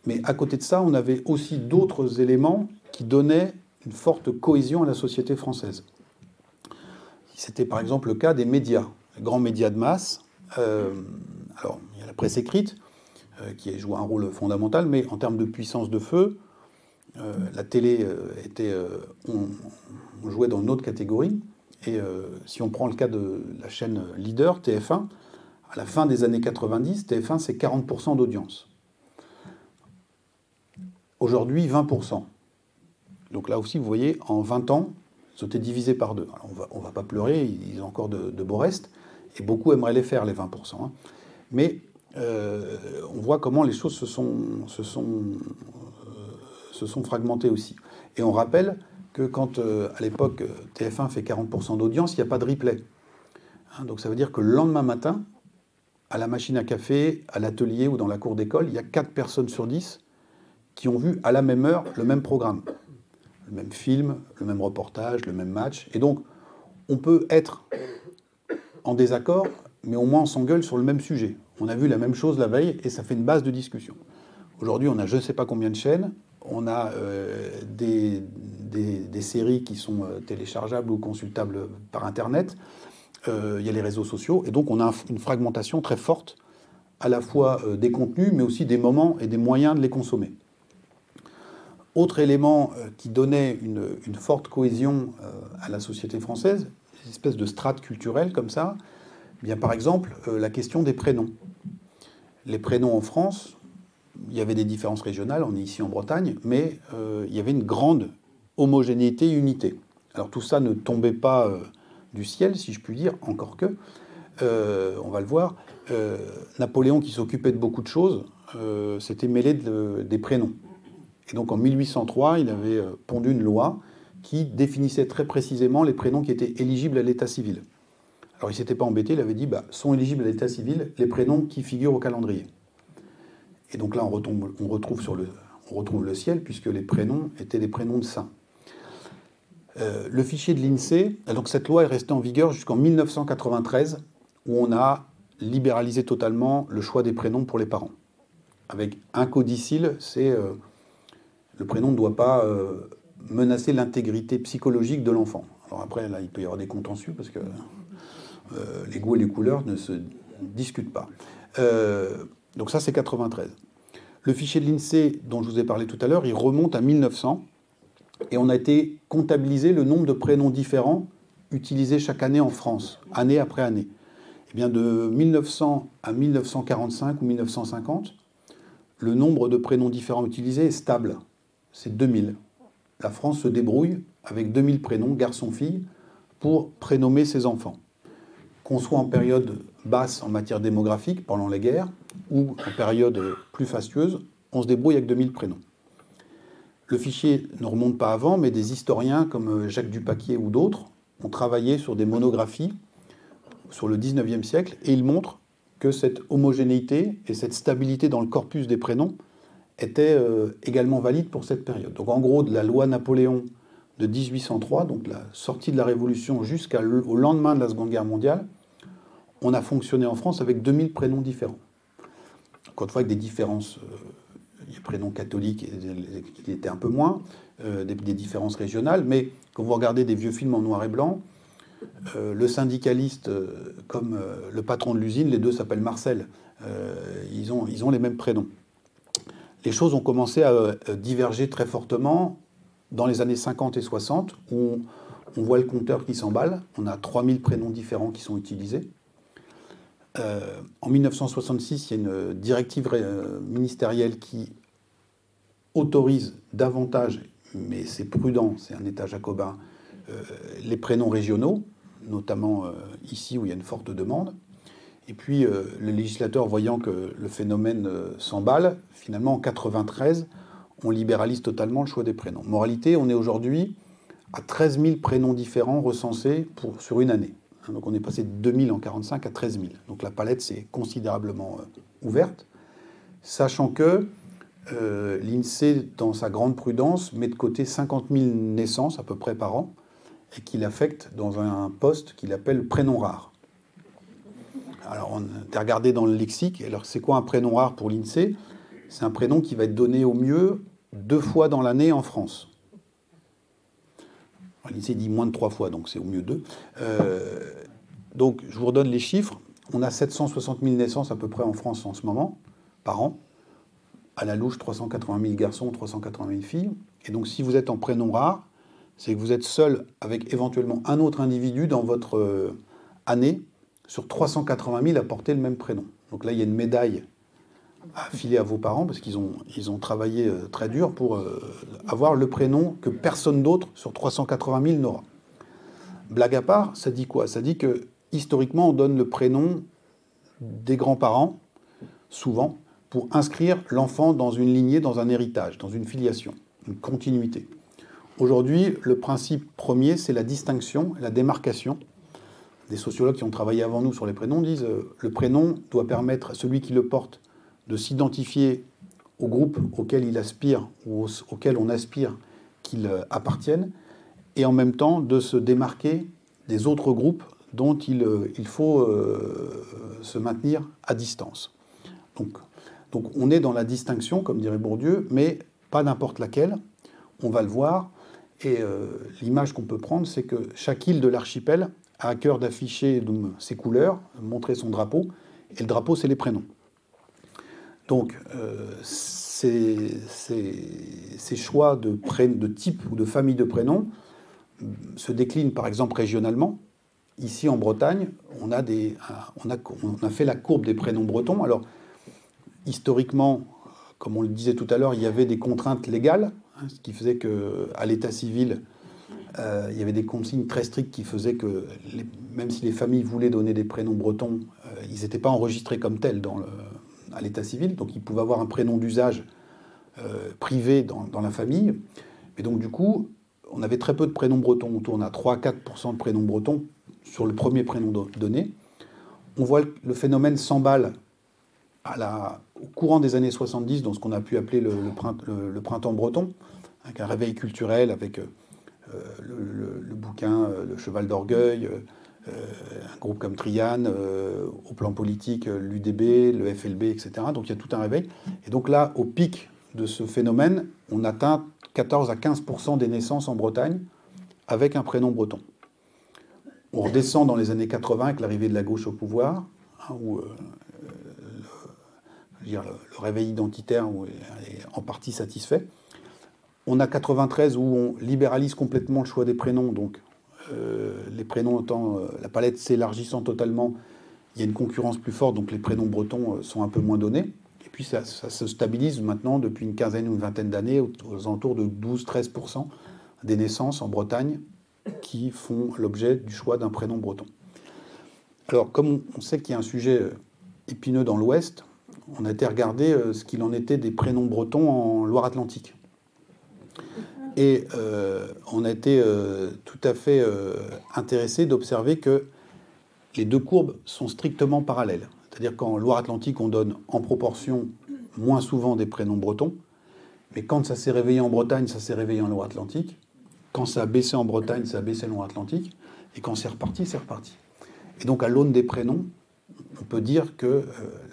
mais à côté de ça, on avait aussi d'autres éléments qui donnaient une forte cohésion à la société française. C'était par exemple le cas des médias, les grands médias de masse. Alors, il y a la presse écrite, qui joue un rôle fondamental, mais en termes de puissance de feu, la télé on jouait dans une autre catégorie. Et si on prend le cas de la chaîne leader, TF1, à la fin des années 90, TF1, c'est 40% d'audience. Aujourd'hui, 20%. Donc là aussi, vous voyez, en 20 ans, c'était divisé par 2. Alors on va pas pleurer, ils ont encore de beaux restes, et beaucoup aimeraient les faire, les 20%. Mais on voit comment les choses se sont fragmentées aussi. Et on rappelle que quand, à l'époque, TF1 fait 40% d'audience, il n'y a pas de replay. Donc ça veut dire que le lendemain matin, à la machine à café, à l'atelier ou dans la cour d'école, il y a 4 personnes sur 10 qui ont vu à la même heure le même programme. Le même film, le même reportage, le même match. Et donc, on peut être en désaccord, mais au moins on s'engueule sur le même sujet. On a vu la même chose la veille et ça fait une base de discussion. Aujourd'hui, on a je ne sais pas combien de chaînes, on a des séries qui sont téléchargeables ou consultables par Internet, il y a les réseaux sociaux, et donc on a une fragmentation très forte, à la fois des contenus, mais aussi des moments et des moyens de les consommer. Autre élément qui donnait une forte cohésion à la société française, une espèce de strate culturelle comme ça, eh bien, par exemple, la question des prénoms. Les prénoms en France, il y avait des différences régionales, on est ici en Bretagne, mais il y avait une grande homogénéité et unité. Alors tout ça ne tombait pas du ciel, si je puis dire, encore que, on va le voir, Napoléon, qui s'occupait de beaucoup de choses, s'était mêlé des prénoms. Et donc en 1803, il avait pondu une loi qui définissait très précisément les prénoms qui étaient éligibles à l'état civil. Alors il ne s'était pas embêté, il avait dit sont éligibles à l'état civil les prénoms qui figurent au calendrier. Et donc là, on retrouve le ciel, puisque les prénoms étaient des prénoms de saints. Le fichier de l'INSEE, donc cette loi est restée en vigueur jusqu'en 1993, où on a libéralisé totalement le choix des prénoms pour les parents. Avec un codicile, c'est le prénom ne doit pas menacer l'intégrité psychologique de l'enfant. Alors après, là, il peut y avoir des contentieux, parce que les goûts et les couleurs ne se discutent pas. Donc ça, c'est 93. Le fichier de l'INSEE, dont je vous ai parlé tout à l'heure, il remonte à 1900, et on a été comptabiliser le nombre de prénoms différents utilisés chaque année en France, année après année. Eh bien, de 1900 à 1945 ou 1950, le nombre de prénoms différents utilisés est stable. C'est 2000. La France se débrouille avec 2000 prénoms, garçons-filles, pour prénommer ses enfants. Qu'on soit en période basse en matière démographique, pendant les guerres, ou en période plus fastueuse, on se débrouille avec 2000 prénoms. Le fichier ne remonte pas avant, mais des historiens comme Jacques Dupaquier ou d'autres ont travaillé sur des monographies sur le 19e siècle, et ils montrent que cette homogénéité et cette stabilité dans le corpus des prénoms étaient également valides pour cette période. Donc en gros, de la loi Napoléon de 1803, donc la sortie de la Révolution jusqu'au lendemain de la Seconde Guerre mondiale, on a fonctionné en France avec 2000 prénoms différents. Encore une fois, avec des différences, il y a prénoms catholiques qui étaient un peu moins, des différences régionales, mais quand vous regardez des vieux films en noir et blanc, le syndicaliste comme le patron de l'usine, les deux s'appellent Marcel. Ils ont les mêmes prénoms. Les choses ont commencé à diverger très fortement dans les années 50 et 60, où on voit le compteur qui s'emballe. On a 3000 prénoms différents qui sont utilisés. En 1966, il y a une directive ministérielle qui autorise davantage, mais c'est prudent, c'est un État jacobin, les prénoms régionaux, notamment ici où il y a une forte demande. Et puis le législateur, voyant que le phénomène s'emballe, finalement en 1993, on libéralise totalement le choix des prénoms. Moralité, on est aujourd'hui à 13 000 prénoms différents recensés sur une année. Donc on est passé de 2000 en 1945 à 13 000. Donc la palette s'est considérablement ouverte, sachant que l'INSEE, dans sa grande prudence, met de côté 50 000 naissances à peu près par an, et qu'il affecte dans un poste qu'il appelle prénom rare. Alors, on a regardé dans le lexique. Alors, c'est quoi un prénom rare pour l'INSEE? C'est un prénom qui va être donné au mieux 2 fois dans l'année en France. L'INSEE dit moins de 3 fois, donc c'est au mieux 2. Donc, je vous redonne les chiffres. On a 760 000 naissances à peu près en France en ce moment, par an. À la louche, 380 000 garçons, 380 000 filles. Et donc, si vous êtes en prénom rare, c'est que vous êtes seul avec éventuellement un autre individu dans votre année sur 380 000 à porter le même prénom. Donc là, il y a une médaille à filer à vos parents parce qu'ils ont travaillé très dur pour avoir le prénom que personne d'autre sur 380 000 n'aura. Blague à part, ça dit quoi? Ça dit que historiquement, on donne le prénom des grands-parents, souvent, pour inscrire l'enfant dans une lignée, dans un héritage, dans une filiation, une continuité. Aujourd'hui, le principe premier, c'est la distinction, la démarcation. Des sociologues qui ont travaillé avant nous sur les prénoms disent le prénom doit permettre à celui qui le porte de s'identifier au groupe auquel il aspire ou auquel on aspire qu'il appartienne, et en même temps de se démarquer des autres groupes dont il faut se maintenir à distance. Donc on est dans la distinction, comme dirait Bourdieu, mais pas n'importe laquelle. On va le voir. Et l'image qu'on peut prendre, c'est que chaque île de l'archipel a à cœur d'afficher ses couleurs, montrer son drapeau. Et le drapeau, c'est les prénoms. Donc, ces choix de type ou de famille de prénoms se déclinent par exemple régionalement. Ici en Bretagne, on a fait la courbe des prénoms bretons. Alors historiquement, comme on le disait tout à l'heure, il y avait des contraintes légales, ce qui faisait qu'à l'état civil, il y avait des consignes très strictes qui faisaient que, même si les familles voulaient donner des prénoms bretons, ils n'étaient pas enregistrés comme tels à l'état civil. Donc ils pouvaient avoir un prénom d'usage privé dans la famille. Et donc du coup, on avait très peu de prénoms bretons. On tourne à 3-4% de prénoms bretons sur le premier prénom donné. On voit le phénomène s'emballe au courant des années 70 dans ce qu'on a pu appeler le printemps breton, avec un réveil culturel, avec le bouquin Le Cheval d'Orgueil, un groupe comme Triane, au plan politique, l'UDB, le FLB, etc. Donc il y a tout un réveil. Et donc là, au pic de ce phénomène, on atteint 14 à 15% des naissances en Bretagne avec un prénom breton. On redescend dans les années 80 avec l'arrivée de la gauche au pouvoir, où le réveil identitaire est en partie satisfait. On a 93 où on libéralise complètement le choix des prénoms, donc les prénoms étant la palette s'élargissant totalement, il y a une concurrence plus forte, donc les prénoms bretons sont un peu moins donnés. Et puis ça se stabilise maintenant depuis une quinzaine ou une vingtaine d'années aux alentours de 12-13% des naissances en Bretagne qui font l'objet du choix d'un prénom breton. Alors, comme on sait qu'il y a un sujet épineux dans l'Ouest, on a été regarder ce qu'il en était des prénoms bretons en Loire-Atlantique. Et on a été tout à fait intéressé d'observer que les deux courbes sont strictement parallèles. C'est-à-dire qu'en Loire-Atlantique, on donne en proportion moins souvent des prénoms bretons, mais quand ça s'est réveillé en Bretagne, ça s'est réveillé en Loire-Atlantique. Quand ça a baissé en Bretagne, ça a baissé en Loire-Atlantique. Et quand c'est reparti, c'est reparti. Et donc, à l'aune des prénoms, on peut dire que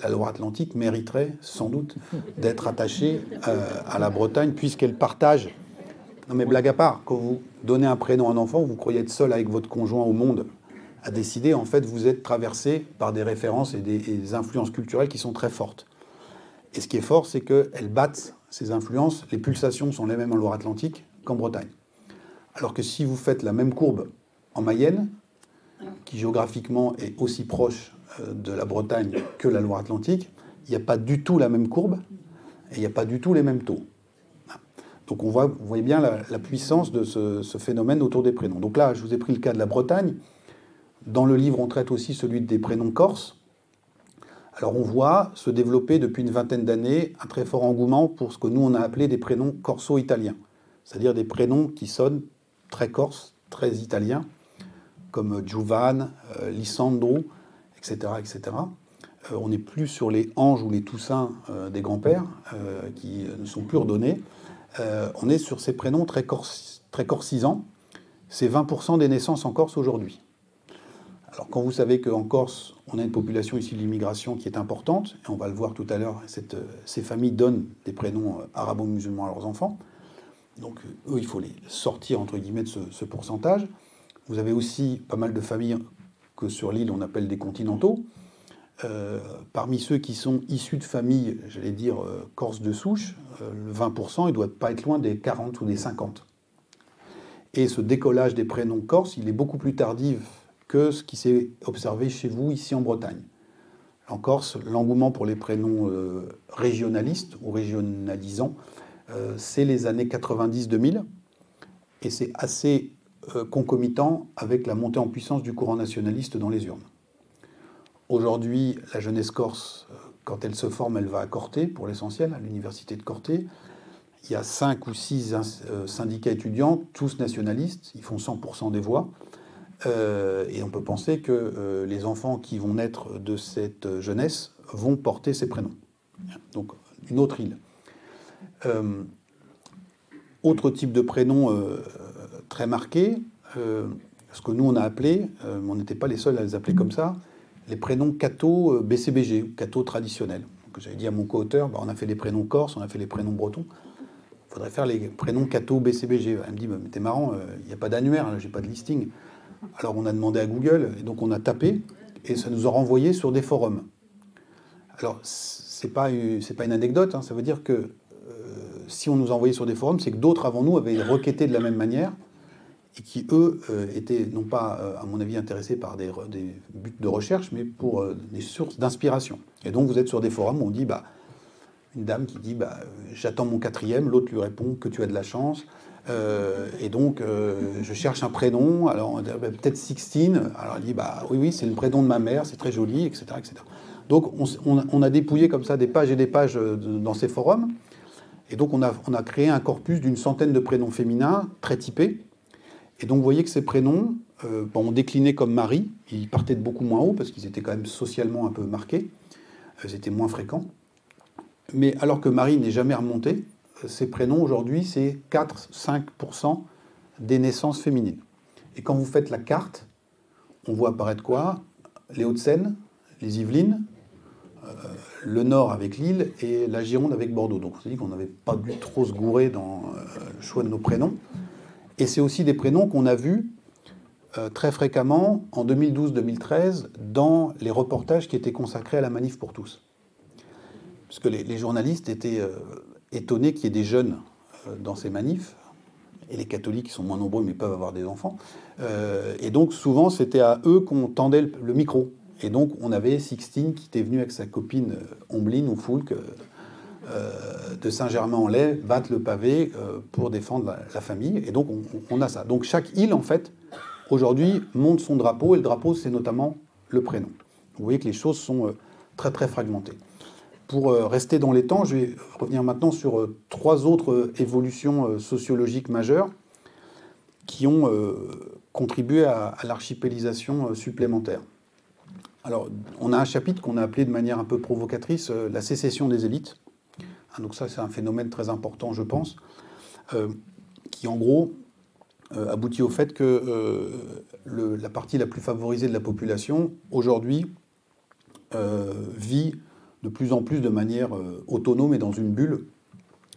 la Loire-Atlantique mériterait sans doute d'être attachée à la Bretagne, puisqu'elle partage. Non mais blague à part, quand vous donnez un prénom à un enfant, vous croyez être seul avec votre conjoint au monde à décider. En fait, vous êtes traversé par des références et des influences culturelles qui sont très fortes. Et ce qui est fort, c'est qu'elles battent ces influences. Les pulsations sont les mêmes en Loire-Atlantique qu'en Bretagne. Alors que si vous faites la même courbe en Mayenne, qui géographiquement est aussi proche de la Bretagne que la Loire-Atlantique, il n'y a pas du tout la même courbe et il n'y a pas du tout les mêmes taux. Donc vous voyez bien la puissance de ce phénomène autour des prénoms. Donc là, je vous ai pris le cas de la Bretagne. Dans le livre, on traite aussi celui des prénoms corses. Alors on voit se développer depuis une vingtaine d'années un très fort engouement pour ce que nous on a appelé des prénoms corso-italiens, c'est-à-dire des prénoms qui sonnent très corse, très italiens, comme Giovanni, Lissandro, etc., etc. On n'est plus sur les Anges ou les Toussaint des grands-pères, qui ne sont plus redonnés. On est sur ces prénoms très corcisants. C'est 20% des naissances en Corse aujourd'hui. Alors quand vous savez qu'en Corse, on a une population issue de l'immigration qui est importante, et on va le voir tout à l'heure, ces familles donnent des prénoms arabo-musulmans à leurs enfants. Donc eux, il faut les sortir, entre guillemets, de ce pourcentage. Vous avez aussi pas mal de familles que sur l'île, on appelle des continentaux. Parmi ceux qui sont issus de familles, j'allais dire, corse de souche, le 20%, il ne doit pas être loin des 40 ou des 50. Et ce décollage des prénoms corses, il est beaucoup plus tardif que ce qui s'est observé chez vous, ici en Bretagne. En Corse, l'engouement pour les prénoms régionalistes ou régionalisants, c'est les années 90-2000, et c'est assez concomitant avec la montée en puissance du courant nationaliste dans les urnes. Aujourd'hui, la jeunesse corse, quand elle se forme, elle va à Corté, pour l'essentiel, à l'université de Corté. Il y a 5 ou 6 syndicats étudiants, tous nationalistes, ils font 100% des voix. Et on peut penser que les enfants qui vont naître de cette jeunesse vont porter ces prénoms. Donc, une autre île. Autre type de prénom très marqué, ce que nous on a appelé, on n'était pas les seuls à les appeler comme ça, les prénoms catho BCBG, catho traditionnels. Donc, j'avais dit à mon co-auteur, on a fait les prénoms corses, on a fait les prénoms bretons. Il faudrait faire les prénoms catho BCBG. Elle me dit, mais t'es marrant, il n'y a pas d'annuaire, j'ai pas de listing. Alors on a demandé à Google, et donc on a tapé, et ça nous a renvoyé sur des forums. Alors c'est pas une anecdote, hein, ça veut dire que si on nous envoyait sur des forums, c'est que d'autres avant nous avaient requêté de la même manière et qui, eux, étaient non pas, à mon avis, intéressés par des buts de recherche, mais pour des sources d'inspiration. Et donc vous êtes sur des forums où on dit, bah, une dame qui dit, bah, j'attends mon 4e, l'autre lui répond que tu as de la chance, et donc je cherche un prénom, alors bah, peut-être Sixtine, alors elle dit, bah oui, oui, c'est le prénom de ma mère, c'est très joli, etc., etc. Donc on a dépouillé comme ça des pages et des pages dans ces forums, et donc on a créé un corpus d'une centaine de prénoms féminins très typés. Et donc vous voyez que ces prénoms, on déclinait comme Marie, ils partaient de beaucoup moins haut parce qu'ils étaient quand même socialement un peu marqués, ils étaient moins fréquents. Mais alors que Marie n'est jamais remontée, ces prénoms aujourd'hui c'est 4-5% des naissances féminines. Et quand vous faites la carte, on voit apparaître quoi? Les Hauts-de-Seine, les Yvelines, le Nord avec Lille et la Gironde avec Bordeaux. Donc on s'est dit qu'on n'avait pas dû trop se gourer dans le choix de nos prénoms. Et c'est aussi des prénoms qu'on a vus très fréquemment en 2012-2013 dans les reportages qui étaient consacrés à la manif pour tous. Parce que les journalistes étaient étonnés qu'il y ait des jeunes dans ces manifs, et les catholiques qui sont moins nombreux mais peuvent avoir des enfants. Et donc souvent c'était à eux qu'on tendait le micro. Et donc on avait Sixtine qui était venue avec sa copine Ombline ou Foulque de Saint-Germain-en-Laye battre le pavé pour défendre la famille. Et donc on a ça. Donc chaque île en fait aujourd'hui monte son drapeau, et le drapeau c'est notamment le prénom. Vous voyez que les choses sont très très fragmentées. Pour rester dans les temps, je vais revenir maintenant sur 3 autres évolutions sociologiques majeures qui ont contribué à l'archipélisation supplémentaire. Alors, on a un chapitre qu'on a appelé de manière un peu provocatrice la sécession des élites. Donc ça, c'est un phénomène très important, je pense, qui en gros aboutit au fait que la partie la plus favorisée de la population, aujourd'hui, vit de plus en plus de manière autonome et dans une bulle,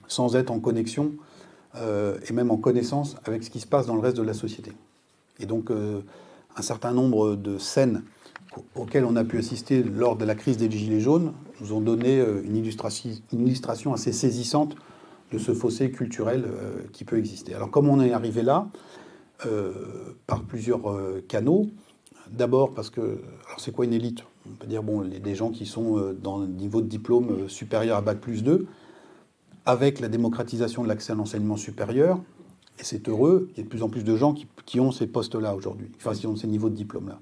sans être en connexion et même en connaissance avec ce qui se passe dans le reste de la société. Et donc, un certain nombre de scènes auxquelles on a pu assister lors de la crise des Gilets jaunes nous ont donné une illustration assez saisissante de ce fossé culturel qui peut exister. Alors, comme on est arrivé là, par plusieurs canaux, d'abord parce que... Alors, c'est quoi une élite? On peut dire, bon, des gens qui sont dans un niveau de diplôme supérieur à Bac+2, avec la démocratisation de l'accès à l'enseignement supérieur, et c'est heureux, il y a de plus en plus de gens qui ont ces postes-là aujourd'hui, enfin, qui ont ces niveaux de diplôme-là.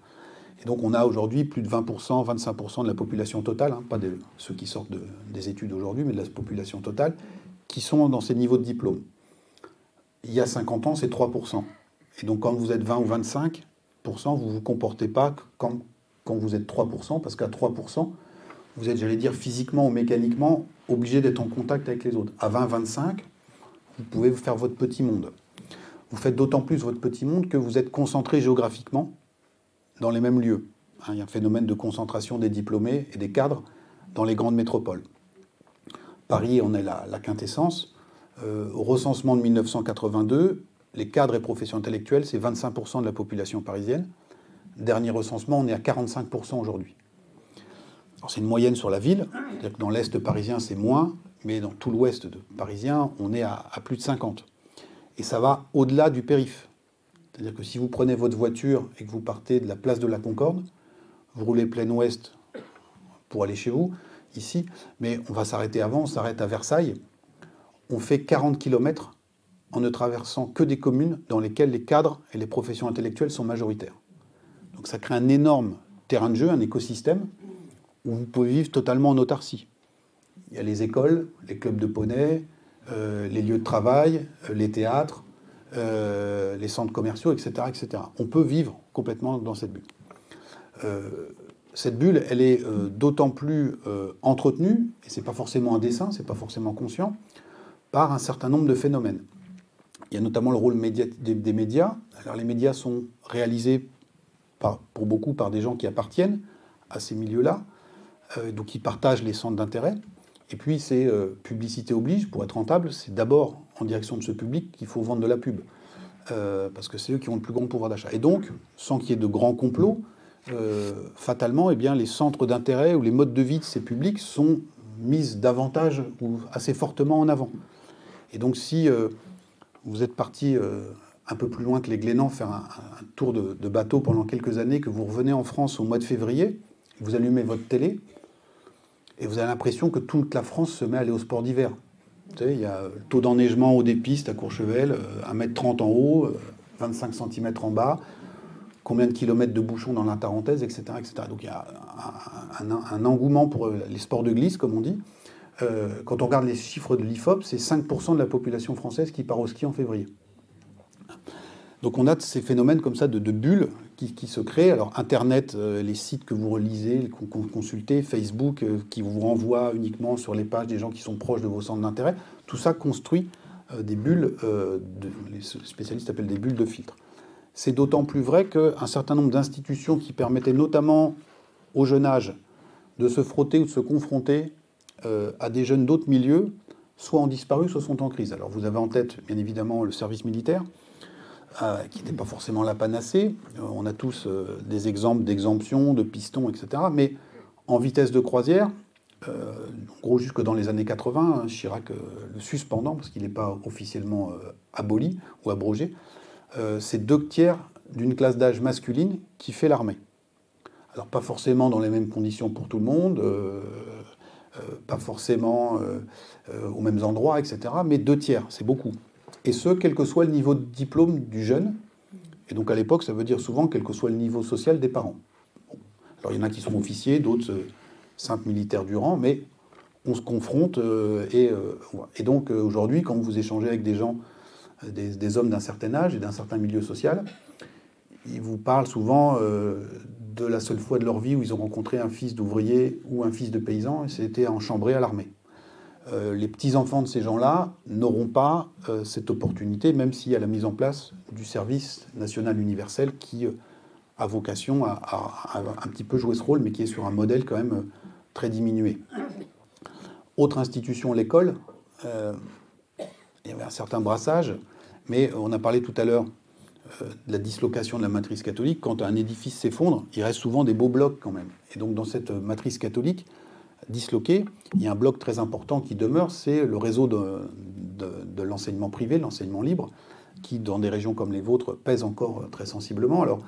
Et donc, on a aujourd'hui plus de 20%, 25% de la population totale, hein, pas ceux qui sortent des études aujourd'hui, mais de la population totale, qui sont dans ces niveaux de diplôme. Il y a 50 ans, c'est 3%. Et donc, quand vous êtes 20 ou 25%, vous ne vous comportez pas quand vous êtes 3%, parce qu'à 3%, vous êtes, j'allais dire, physiquement ou mécaniquement obligé d'être en contact avec les autres. À 20-25, vous pouvez vous faire votre petit monde. Vous faites d'autant plus votre petit monde que vous êtes concentré géographiquement dans les mêmes lieux. Il y a un phénomène de concentration des diplômés et des cadres dans les grandes métropoles. Paris en est la quintessence. Au recensement de 1982, les cadres et professions intellectuelles, c'est 25% de la population parisienne. Dernier recensement, on est à 45% aujourd'hui. Alors c'est une moyenne sur la ville, c'est-à-dire que dans l'Est parisien, c'est moins, mais dans tout l'Ouest parisien, on est à plus de 50. Et ça va au-delà du périph'. C'est-à-dire que si vous prenez votre voiture et que vous partez de la place de la Concorde, vous roulez plein ouest pour aller chez vous, ici, mais on va s'arrêter avant, on s'arrête à Versailles. On fait 40 km en ne traversant que des communes dans lesquelles les cadres et les professions intellectuelles sont majoritaires. Donc ça crée un énorme terrain de jeu, un écosystème, où vous pouvez vivre totalement en autarcie. Il y a les écoles, les clubs de poney, les lieux de travail, les théâtres, les centres commerciaux, etc., etc. On peut vivre complètement dans cette bulle. Cette bulle, elle est d'autant plus entretenue, et c'est pas forcément un dessein, c'est pas forcément conscient, par un certain nombre de phénomènes. Il y a notamment le rôle des médias. Alors les médias sont réalisés pour beaucoup par des gens qui appartiennent à ces milieux-là, donc qui partagent les centres d'intérêt. Et puis c'est publicité oblige, pour être rentable, c'est d'abord en direction de ce public qu'il faut vendre de la pub. Parce que c'est eux qui ont le plus grand pouvoir d'achat. Et donc, sans qu'il y ait de grands complots, fatalement, eh bien, les centres d'intérêt ou les modes de vie de ces publics sont mise davantage ou assez fortement en avant. Et donc si vous êtes parti un peu plus loin que les Glénans faire un tour de bateau pendant quelques années, que vous revenez en France au mois de février, vous allumez votre télé, et vous avez l'impression que toute la France se met à aller au sport d'hiver. Vous savez, il y a le taux d'enneigement au haut des pistes à Courchevel, 1,30 m en haut, 25 cm en bas, combien de kilomètres de bouchons dans la Tarentaise, etc., etc. Donc il y a un engouement pour les sports de glisse, comme on dit. Quand on regarde les chiffres de l'IFOP, c'est 5% de la population française qui part au ski en février. Donc on a ces phénomènes comme ça de bulles qui se créent. Alors Internet, les sites que vous relisez, que vous consultez, Facebook, qui vous renvoient uniquement sur les pages des gens qui sont proches de vos centres d'intérêt, tout ça construit des bulles, les spécialistes appellent des bulles de filtre. C'est d'autant plus vrai qu'un certain nombre d'institutions qui permettaient notamment au jeune âge de se frotter ou de se confronter à des jeunes d'autres milieux, soit ont disparu, soit sont en crise. Alors vous avez en tête, bien évidemment, le service militaire, qui n'était pas forcément la panacée. On a tous des exemples d'exemptions, de pistons, etc. Mais en vitesse de croisière, en gros jusque dans les années 80, Chirac le suspendant, parce qu'il n'est pas officiellement aboli ou abrogé, c'est 2 tiers d'une classe d'âge masculine qui fait l'armée. Alors pas forcément dans les mêmes conditions pour tout le monde, pas forcément aux mêmes endroits, etc. Mais 2 tiers, c'est beaucoup. Et ce, quel que soit le niveau de diplôme du jeune. Et donc à l'époque, ça veut dire souvent quel que soit le niveau social des parents. Bon. Alors il y en a qui sont officiers, d'autres simples militaires du rang, mais on se confronte. Et donc aujourd'hui, quand vous échangez avec des gens, des hommes d'un certain âge et d'un certain milieu social, ils vous parlent souvent de la seule fois de leur vie où ils ont rencontré un fils d'ouvrier ou un fils de paysan, et c'était en chambrée à l'armée. Les petits-enfants de ces gens-là n'auront pas cette opportunité, même s'il y a la mise en place du service national universel qui a vocation à un petit peu jouer ce rôle, mais qui est sur un modèle quand même très diminué. Autre institution, l'école. Il y avait un certain brassage, mais on a parlé tout à l'heure de la dislocation de la matrice catholique. Quand un édifice s'effondre, il reste souvent des beaux blocs quand même. Et donc dans cette matrice catholique disloqué, il y a un bloc très important qui demeure, c'est le réseau de l'enseignement privé, l'enseignement libre, qui, dans des régions comme les vôtres, pèse encore très sensiblement. Alors,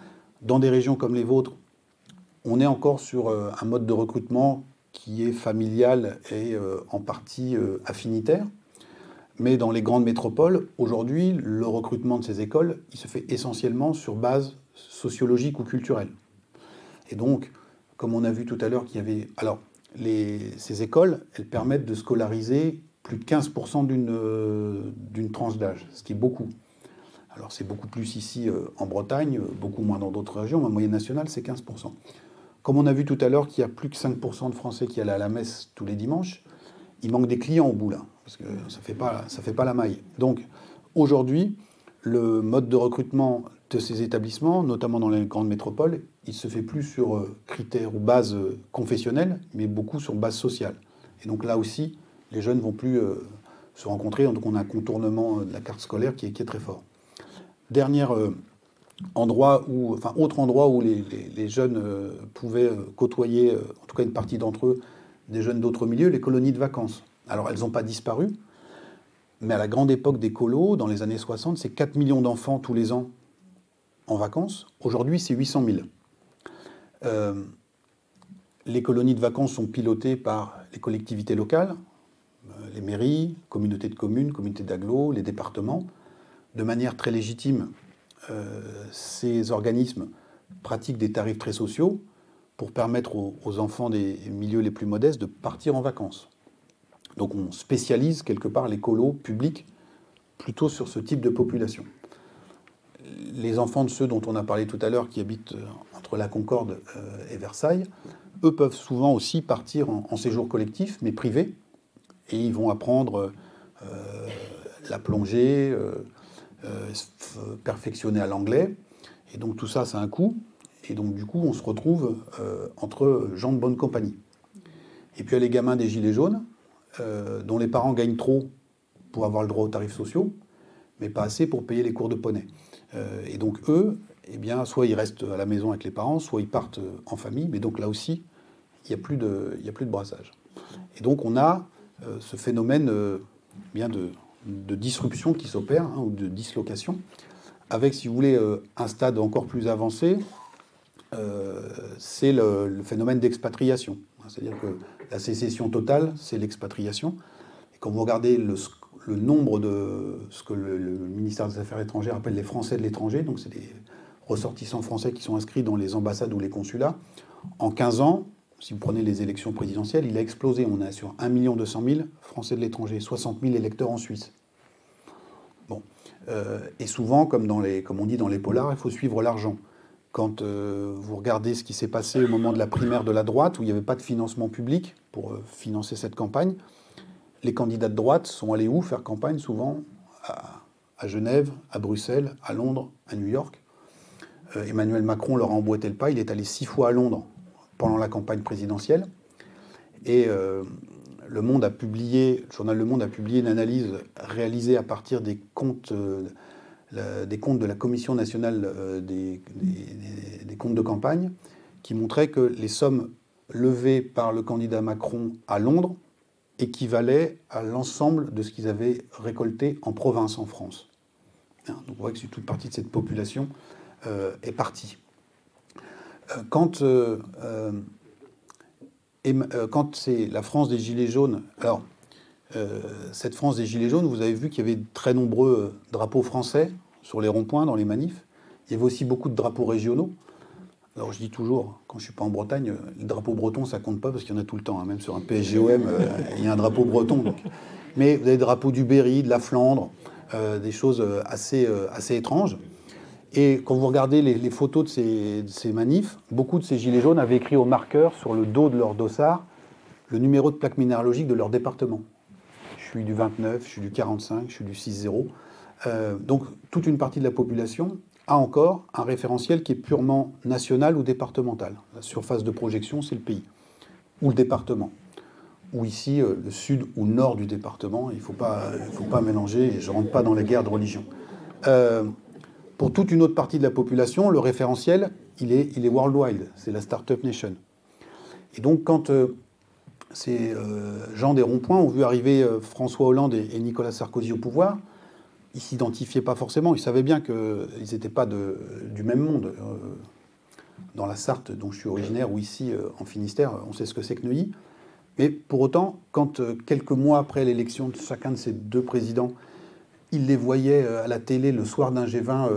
dans des régions comme les vôtres, on est encore sur un mode de recrutement qui est familial et en partie affinitaire. Mais dans les grandes métropoles, aujourd'hui, le recrutement de ces écoles, il se fait essentiellement sur base sociologique ou culturelle. Et donc, comme on a vu tout à l'heure qu'il y avait... Alors, ces écoles, elles permettent de scolariser plus de 15% d'une tranche d'âge, ce qui est beaucoup. Alors c'est beaucoup plus ici en Bretagne, beaucoup moins dans d'autres régions, mais en moyenne nationale, c'est 15%. Comme on a vu tout à l'heure qu'il y a plus que 5% de Français qui allaient à la messe tous les dimanches, il manque des clients au bout, là, parce que ça fait pas la maille. Donc aujourd'hui, le mode de recrutement de ces établissements, notamment dans les grandes métropoles, il se fait plus sur critères ou bases confessionnelles, mais beaucoup sur base sociale. Et donc là aussi, les jeunes ne vont plus se rencontrer, donc on a un contournement de la carte scolaire qui est très fort. Autre endroit où les jeunes pouvaient côtoyer, en tout cas une partie d'entre eux, des jeunes d'autres milieux, les colonies de vacances. Alors elles n'ont pas disparu, mais à la grande époque des colos, dans les années 60, c'est 4 millions d'enfants tous les ans en vacances. Aujourd'hui, c'est 800 000. Les colonies de vacances sont pilotées par les collectivités locales, les mairies, communautés de communes, communautés d'agglos, les départements. De manière très légitime, ces organismes pratiquent des tarifs très sociaux pour permettre aux enfants des milieux les plus modestes de partir en vacances. Donc on spécialise quelque part les colos publics plutôt sur ce type de population. Les enfants de ceux dont on a parlé tout à l'heure qui habitent entre la Concorde et Versailles, eux peuvent souvent aussi partir en séjour collectif, mais privé, et ils vont apprendre la plongée, perfectionner à l'anglais, et donc tout ça, ça a un coût, et donc du coup, on se retrouve entre gens de bonne compagnie. Et puis il y a les gamins des Gilets jaunes, dont les parents gagnent trop pour avoir le droit aux tarifs sociaux, mais pas assez pour payer les cours de poney. Et donc eux, eh bien, soit ils restent à la maison avec les parents, soit ils partent en famille, mais donc là aussi, il n'y a plus de brassage. Et donc on a ce phénomène bien de disruption qui s'opère, hein, ou de dislocation, avec, si vous voulez, un stade encore plus avancé, c'est le phénomène d'expatriation. C'est-à-dire que la sécession totale, c'est l'expatriation. Et quand vous regardez le nombre de ce que le ministère des Affaires étrangères appelle les Français de l'étranger, donc c'est des ressortissants français qui sont inscrits dans les ambassades ou les consulats, en 15 ans, si vous prenez les élections présidentielles, il a explosé. On est sur 1 200 000 Français de l'étranger, 60 000 électeurs en Suisse. Bon. Et souvent, comme on dit dans les polars, il faut suivre l'argent. Quand vous regardez ce qui s'est passé au moment de la primaire de la droite, où il n'y avait pas de financement public pour financer cette campagne, les candidats de droite sont allés où faire campagne? Souvent à Genève, à Bruxelles, à Londres, à New York. Emmanuel Macron leur a emboîté le pas. Il est allé 6 fois à Londres pendant la campagne présidentielle. Et le journal Le Monde a publié une analyse réalisée à partir des comptes de la Commission nationale des comptes de campagne, qui montrait que les sommes levées par le candidat Macron à Londres équivalaient à l'ensemble de ce qu'ils avaient récolté en province, en France. Donc on voit que toute partie de cette population est partie. Quand c'est la France des Gilets jaunes, alors cette France des Gilets jaunes, vous avez vu qu'il y avait de très nombreux drapeaux français sur les ronds-points, dans les manifs. Il y avait aussi beaucoup de drapeaux régionaux. Alors je dis toujours, quand je ne suis pas en Bretagne, le drapeau breton, ça ne compte pas parce qu'il y en a tout le temps. Hein. Même sur un PSGOM, il y a un drapeau breton. Donc. Mais vous avez des drapeaux du Berry, de la Flandre, des choses assez étranges. Et quand vous regardez les photos de ces manifs, beaucoup de ces gilets jaunes avaient écrit au marqueur sur le dos de leur dossard le numéro de plaque minéralogique de leur département. Je suis du 29, je suis du 45, je suis du 6-0. Donc toute une partie de la population a encore un référentiel qui est purement national ou départemental. La surface de projection, c'est le pays, ou le département. Ou ici, le sud ou le nord du département. Il ne faut pas mélanger, et je ne rentre pas dans les guerres de religion. Pour toute une autre partie de la population, le référentiel, il est worldwide, c'est la Startup Nation. Et donc, quand ces gens des ronds-points ont vu arriver François Hollande et Nicolas Sarkozy au pouvoir, ils ne s'identifiaient pas forcément. Ils savaient bien qu'ils n'étaient pas du même monde. Dans la Sarthe, dont je suis originaire, ou ici, en Finistère, on sait ce que c'est que Neuilly. Mais pour autant, quand quelques mois après l'élection de chacun de ces deux présidents, il les voyait à la télé le soir d'un G20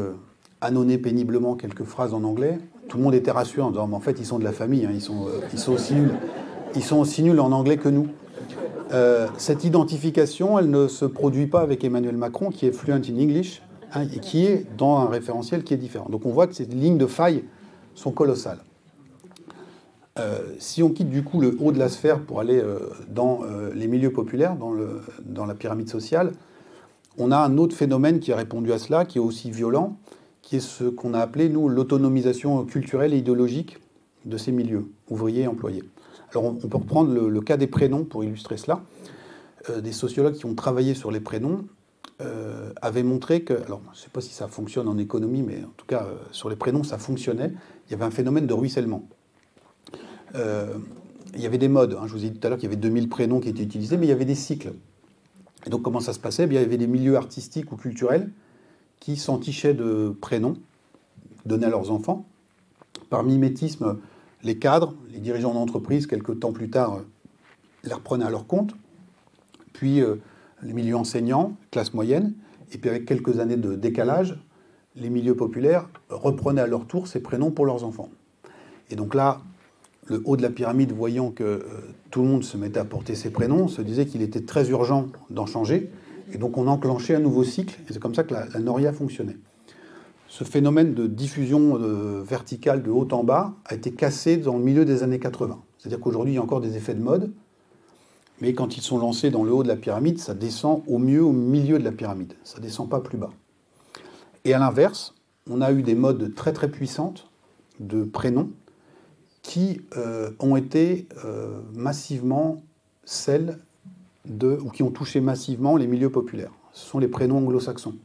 annonner péniblement quelques phrases en anglais. Tout le monde était rassuré en disant, mais en fait, ils sont de la famille, hein, ils sont aussi nuls. Ils sont aussi nuls en anglais que nous. Cette identification, elle ne se produit pas avec Emmanuel Macron, qui est fluent in English, hein, et qui est dans un référentiel qui est différent. Donc on voit que ces lignes de faille sont colossales. Si on quitte du coup le haut de la sphère pour aller dans les milieux populaires, dans la pyramide sociale, on a un autre phénomène qui a répondu à cela, qui est aussi violent, qui est ce qu'on a appelé, nous, l'autonomisation culturelle et idéologique de ces milieux, ouvriers et employés. Alors on peut reprendre le cas des prénoms pour illustrer cela. Des sociologues qui ont travaillé sur les prénoms avaient montré que, alors je ne sais pas si ça fonctionne en économie, mais en tout cas sur les prénoms ça fonctionnait, il y avait un phénomène de ruissellement. Il y avait des modes, hein, je vous ai dit tout à l'heure qu'il y avait 2000 prénoms qui étaient utilisés, mais il y avait des cycles. Et donc comment ça se passait? Eh bien, il y avait des milieux artistiques ou culturels qui s'entichaient de prénoms donnés à leurs enfants. Par mimétisme, les cadres, les dirigeants d'entreprise, quelques temps plus tard, les reprenaient à leur compte. Puis les milieux enseignants, classe moyenne, et puis avec quelques années de décalage, les milieux populaires reprenaient à leur tour ces prénoms pour leurs enfants. Et donc là, le haut de la pyramide, voyant que tout le monde se mettait à porter ses prénoms, se disait qu'il était très urgent d'en changer. Et donc on enclenchait un nouveau cycle, et c'est comme ça que la Noria fonctionnait. Ce phénomène de diffusion verticale de haut en bas a été cassé dans le milieu des années 80. C'est-à-dire qu'aujourd'hui, il y a encore des effets de mode, mais quand ils sont lancés dans le haut de la pyramide, ça descend au mieux au milieu de la pyramide. Ça ne descend pas plus bas. Et à l'inverse, on a eu des modes très très puissantes de prénoms qui ont été massivement celles ou qui ont touché massivement les milieux populaires. Ce sont les prénoms anglo-saxons.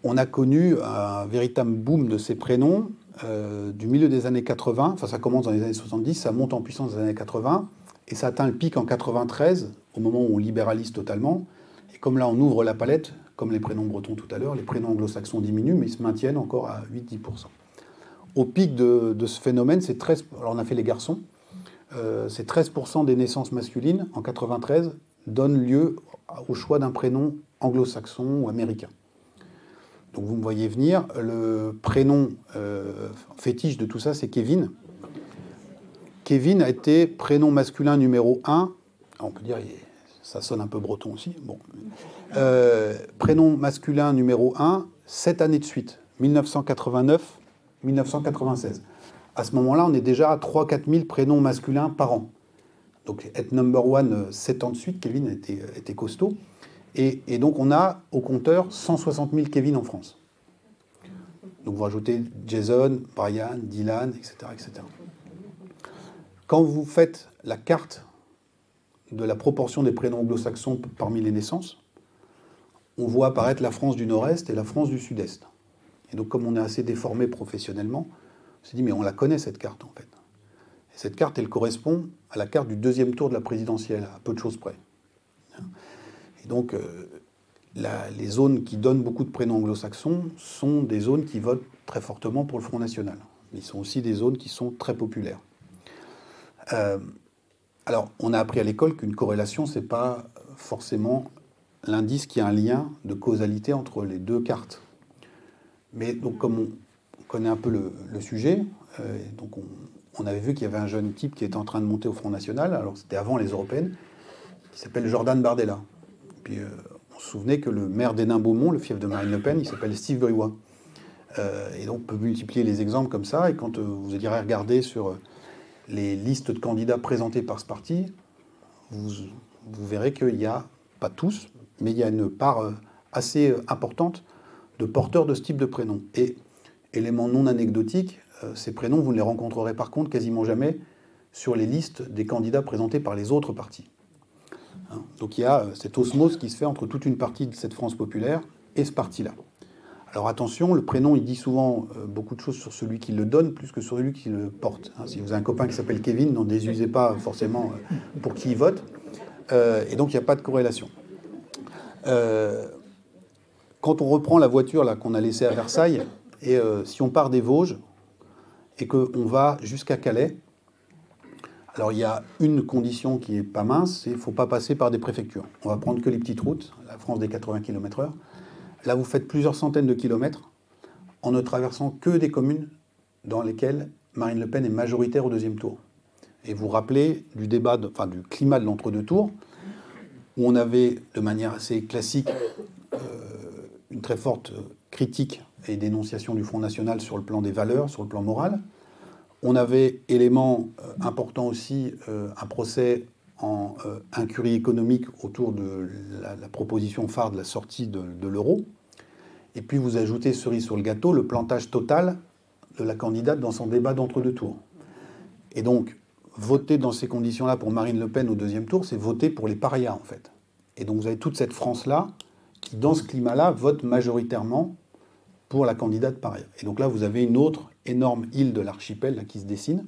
On a connu un véritable boom de ces prénoms du milieu des années 80, enfin ça commence dans les années 70, ça monte en puissance dans les années 80, Et ça atteint le pic en 93, au moment où on libéralise totalement. Et comme là, on ouvre la palette, comme les prénoms bretons tout à l'heure, les prénoms anglo-saxons diminuent, mais ils se maintiennent encore à 8-10%. Au pic de ce phénomène, c'est 13%. Alors on a fait les garçons. C'est 13% des naissances masculines en 93 donnent lieu au choix d'un prénom anglo-saxon ou américain. Donc vous me voyez venir. Le prénom fétiche de tout ça, c'est Kevin. Kevin a été prénom masculin numéro 1. On peut dire, ça sonne un peu breton aussi. Bon. Prénom masculin numéro 1, 7 années de suite. 1989, 1996. À ce moment-là, on est déjà à 3-4 000 prénoms masculins par an. Donc être number one 7 ans de suite, Kevin était costaud. Et donc on a au compteur 160 000 Kevin en France. Donc vous rajoutez Jason, Brian, Dylan, etc., etc. Quand vous faites la carte de la proportion des prénoms anglo-saxons parmi les naissances, on voit apparaître la France du Nord-Est et la France du Sud-Est. Et donc comme on est assez déformé professionnellement, on s'est dit mais on la connaît cette carte en fait. Et cette carte, elle correspond à la carte du deuxième tour de la présidentielle, à peu de choses près. Et donc les zones qui donnent beaucoup de prénoms anglo-saxons sont des zones qui votent très fortement pour le Front National. Mais ils sont aussi des zones qui sont très populaires. Alors, on a appris à l'école qu'une corrélation, ce n'est pas forcément l'indice qui a un lien de causalité entre les deux cartes. Mais donc, comme on connaît un peu le sujet, donc on avait vu qu'il y avait un jeune type qui était en train de monter au Front National, alors c'était avant les européennes, qui s'appelle Jordan Bardella. Puis on se souvenait que le maire d'Hénin-Beaumont, le fief de Marine Le Pen, il s'appelle Steve Briouat. Et donc on peut multiplier les exemples comme ça, et quand vous irez regarder sur les listes de candidats présentés par ce parti, vous verrez qu'il n'y a, pas tous, mais il y a une part assez importante de porteurs de ce type de prénom. Et élément non anecdotique, ces prénoms, vous ne les rencontrerez par contre quasiment jamais sur les listes des candidats présentés par les autres partis. Donc il y a cette osmose qui se fait entre toute une partie de cette France populaire et ce parti-là. Alors attention, le prénom, il dit souvent beaucoup de choses sur celui qui le donne plus que sur celui qui le porte. Si vous avez un copain qui s'appelle Kevin, n'en désusez pas forcément pour qui il vote. Et donc il n'y a pas de corrélation. Quand on reprend la voiture là qu'on a laissée à Versailles, et si on part des Vosges et qu'on va jusqu'à Calais, alors il y a une condition qui est pas mince, c'est qu'il ne faut pas passer par des préfectures. On va prendre que les petites routes, la France des 80 km/h. Là, vous faites plusieurs centaines de kilomètres en ne traversant que des communes dans lesquelles Marine Le Pen est majoritaire au deuxième tour. Et vous rappelez du débat, du climat de l'entre-deux tours, où on avait, de manière assez classique, une très forte critique et dénonciation du Front National sur le plan des valeurs, sur le plan moral. On avait, élément important aussi, un procès en incurie économique autour de la proposition phare de la sortie de l'euro. Et puis vous ajoutez, cerise sur le gâteau, le plantage total de la candidate dans son débat d'entre-deux tours. Et donc, voter dans ces conditions-là pour Marine Le Pen au deuxième tour, c'est voter pour les parias, en fait. Et donc vous avez toute cette France-là qui, dans ce climat-là, vote majoritairement pour la candidate paria. Et donc là, vous avez une autre énorme île de l'archipel là, qui se dessine,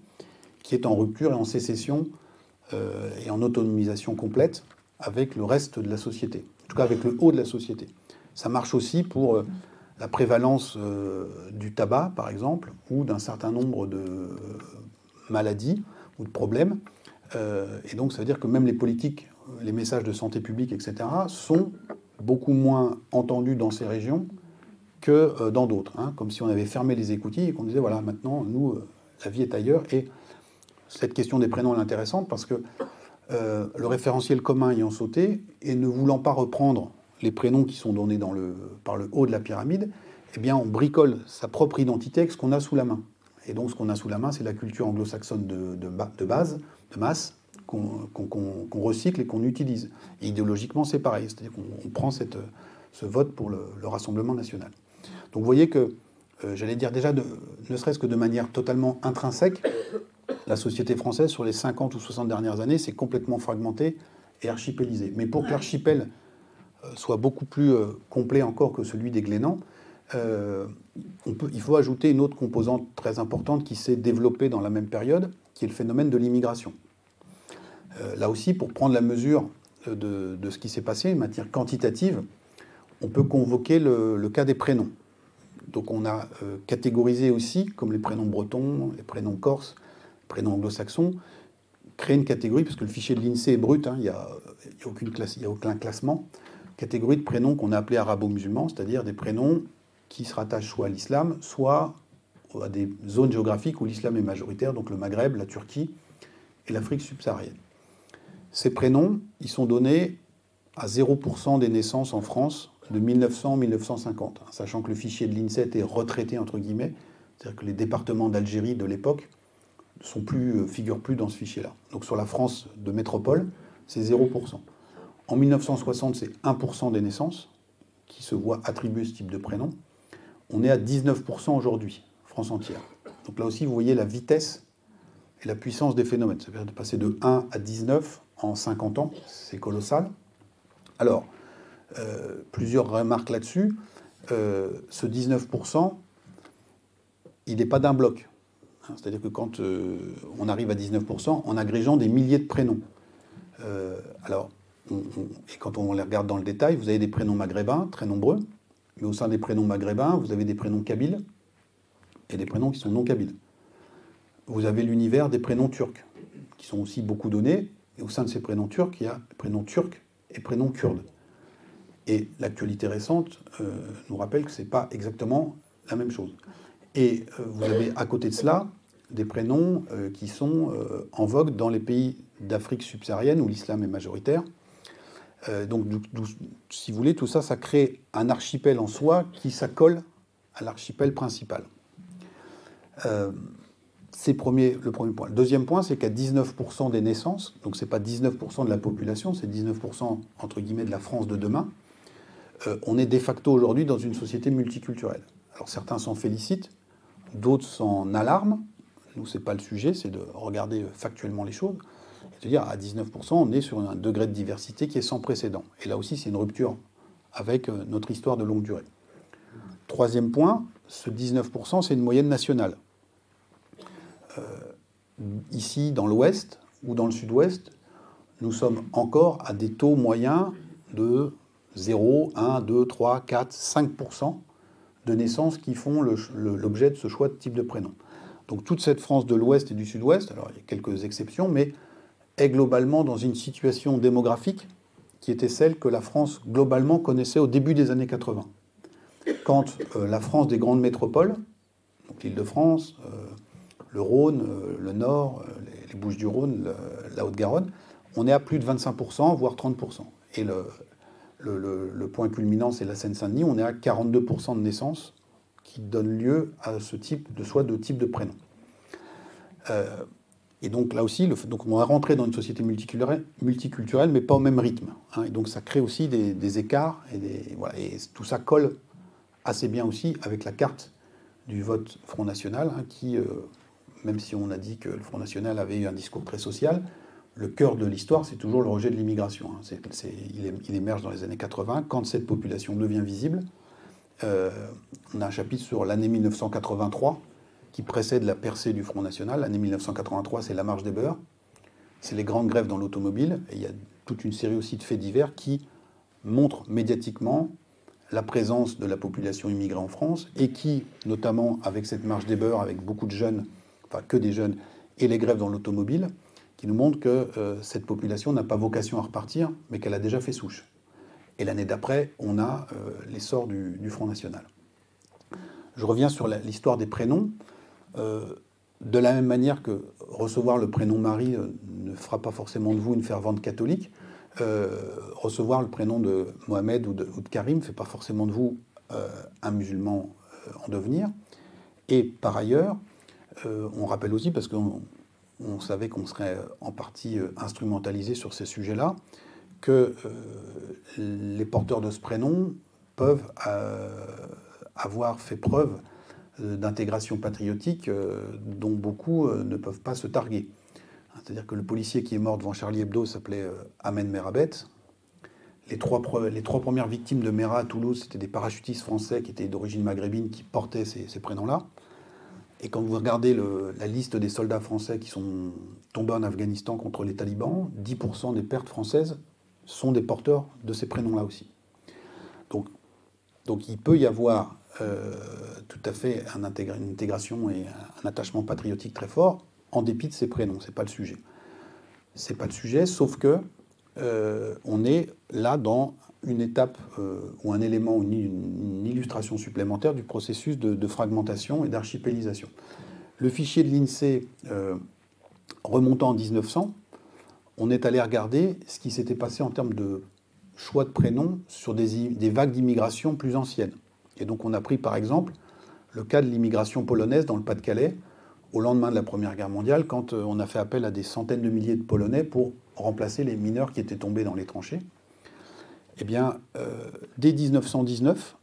qui est en rupture et en sécession et en autonomisation complète avec le reste de la société, en tout cas avec le haut de la société. Ça marche aussi pour la prévalence du tabac, par exemple, ou d'un certain nombre de maladies ou de problèmes. Et donc ça veut dire que même les politiques, les messages de santé publique, etc., sont beaucoup moins entendus dans ces régions que dans d'autres. Comme si on avait fermé les écoutilles et qu'on disait, voilà, maintenant, nous, la vie est ailleurs. Et cette question des prénoms est intéressante parce que le référentiel commun ayant sauté et ne voulant pas reprendre les prénoms qui sont donnés par le haut de la pyramide, eh bien, on bricole sa propre identité avec ce qu'on a sous la main. Et donc, ce qu'on a sous la main, c'est la culture anglo-saxonne de base, de masse, qu'on recycle et qu'on utilise. Et idéologiquement, c'est pareil. C'est-à-dire qu'on prend ce vote pour le Rassemblement national. Donc, vous voyez que, j'allais dire déjà, ne serait-ce que de manière totalement intrinsèque, la société française, sur les 50 ou 60 dernières années, s'est complètement fragmentée et archipélisée. Mais pour que l'archipel soit beaucoup plus complet encore que celui des Glénans, il faut ajouter une autre composante très importante qui s'est développée dans la même période, qui est le phénomène de l'immigration. Là aussi, pour prendre la mesure de ce qui s'est passé, de manière quantitative, on peut convoquer le cas des prénoms. Donc on a catégorisé aussi, comme les prénoms bretons, les prénoms corses, les prénoms anglo-saxons, créé une catégorie, parce que le fichier de l'INSEE est brut, il n'y a aucun classement, catégorie de prénoms qu'on a appelés arabo-musulmans, c'est-à-dire des prénoms qui se rattachent soit à l'islam, soit à des zones géographiques où l'islam est majoritaire, donc le Maghreb, la Turquie et l'Afrique subsaharienne. Ces prénoms, ils sont donnés à 0% des naissances en France de 1900 à 1950, sachant que le fichier de l'INSEE était retraité, entre guillemets, c'est-à-dire que les départements d'Algérie de l'époque ne figurent plus dans ce fichier-là. Donc sur la France de métropole, c'est 0%. En 1960, c'est 1% des naissances qui se voient attribuer ce type de prénom. On est à 19% aujourd'hui, France entière. Donc là aussi, vous voyez la vitesse et la puissance des phénomènes. Ça veut dire de passer de 1 à 19 en 50 ans, c'est colossal. Alors, plusieurs remarques là-dessus. Ce 19%, il n'est pas d'un bloc. C'est-à-dire que quand on arrive à 19%, en agrégeant des milliers de prénoms. Et quand on les regarde dans le détail, vous avez des prénoms maghrébins, très nombreux, mais au sein des prénoms maghrébins, vous avez des prénoms kabyles et des prénoms qui sont non kabyles. Vous avez l'univers des prénoms turcs, qui sont aussi beaucoup donnés, et au sein de ces prénoms turcs, il y a prénoms turcs et prénoms kurdes. Et l'actualité récente nous rappelle que ce n'est pas exactement la même chose. Et vous avez à côté de cela des prénoms qui sont en vogue dans les pays d'Afrique subsaharienne où l'islam est majoritaire. Donc, si vous voulez, tout ça, ça crée un archipel en soi qui s'accole à l'archipel principal. C'est le premier point. Le deuxième point, c'est qu'à 19% des naissances, donc ce n'est pas 19% de la population, c'est 19% entre guillemets de la France de demain, on est de facto aujourd'hui dans une société multiculturelle. Alors certains s'en félicitent, d'autres s'en alarment. Nous, ce n'est pas le sujet, c'est de regarder factuellement les choses. Et de dire, à 19%, on est sur un degré de diversité qui est sans précédent. Et là aussi, c'est une rupture avec notre histoire de longue durée. Troisième point, ce 19%, c'est une moyenne nationale. Ici, dans l'Ouest ou dans le Sud-Ouest, nous sommes encore à des taux moyens de 0, 1, 2, 3, 4, 5% de naissances qui font l'objet de ce choix de type de prénom. Donc toute cette France de l'Ouest et du Sud-Ouest, alors il y a quelques exceptions, mais est globalement dans une situation démographique qui était celle que la France globalement connaissait au début des années 80. Quand la France des grandes métropoles, donc l'Île-de-France, le Rhône, le Nord, les Bouches-du-Rhône, la Haute-Garonne, on est à plus de 25%, voire 30%. Et le point culminant, c'est la Seine-Saint-Denis, on est à 42% de naissances qui donnent lieu à ce type de choix de type de prénom. Et donc là aussi, donc on va rentrer dans une société multiculturelle, mais pas au même rythme. Et donc ça crée aussi des écarts, et tout ça colle assez bien aussi avec la carte du vote Front National, qui, même si on a dit que le Front National avait eu un discours très social, le cœur de l'histoire, c'est toujours le rejet de l'immigration. Il émerge dans les années 80, quand cette population devient visible. On a un chapitre sur l'année 1983, qui précède la percée du Front National. L'année 1983, c'est la marche des beurs, c'est les grandes grèves dans l'automobile, et il y a toute une série aussi de faits divers qui montrent médiatiquement la présence de la population immigrée en France, et qui, notamment avec cette marche des beurs, avec beaucoup de jeunes, enfin que des jeunes, et les grèves dans l'automobile, qui nous montrent que cette population n'a pas vocation à repartir, mais qu'elle a déjà fait souche. Et l'année d'après, on a l'essor du Front National. Je reviens sur l'histoire des prénoms. De la même manière que recevoir le prénom Marie ne fera pas forcément de vous une fervente catholique, recevoir le prénom de Mohamed ou de Karim ne fait pas forcément de vous un musulman en devenir. Et par ailleurs, on rappelle aussi, parce qu'on savait qu'on serait en partie instrumentalisé sur ces sujets-là, que les porteurs de ce prénom peuvent avoir fait preuve d'intégration patriotique dont beaucoup ne peuvent pas se targuer. C'est-à-dire que le policier qui est mort devant Charlie Hebdo s'appelait Ahmed Merabet. Les trois premières victimes de Mera à Toulouse, c'était des parachutistes français qui étaient d'origine maghrébine qui portaient ces prénoms-là. Et quand vous regardez la liste des soldats français qui sont tombés en Afghanistan contre les talibans, 10% des pertes françaises sont des porteurs de ces prénoms-là aussi. Donc il peut y avoir tout à fait une intégration et un attachement patriotique très fort en dépit de ces prénoms. C'est pas le sujet. C'est pas le sujet, sauf que on est là dans une étape ou un élément, une illustration supplémentaire du processus de fragmentation et d'archipélisation. Le fichier de l'INSEE remontant en 1900, on est allé regarder ce qui s'était passé en termes de choix de prénoms sur des vagues d'immigration plus anciennes. Et donc on a pris par exemple le cas de l'immigration polonaise dans le Pas-de-Calais au lendemain de la Première Guerre mondiale, quand on a fait appel à des centaines de milliers de Polonais pour remplacer les mineurs qui étaient tombés dans les tranchées. Eh bien, dès 1919,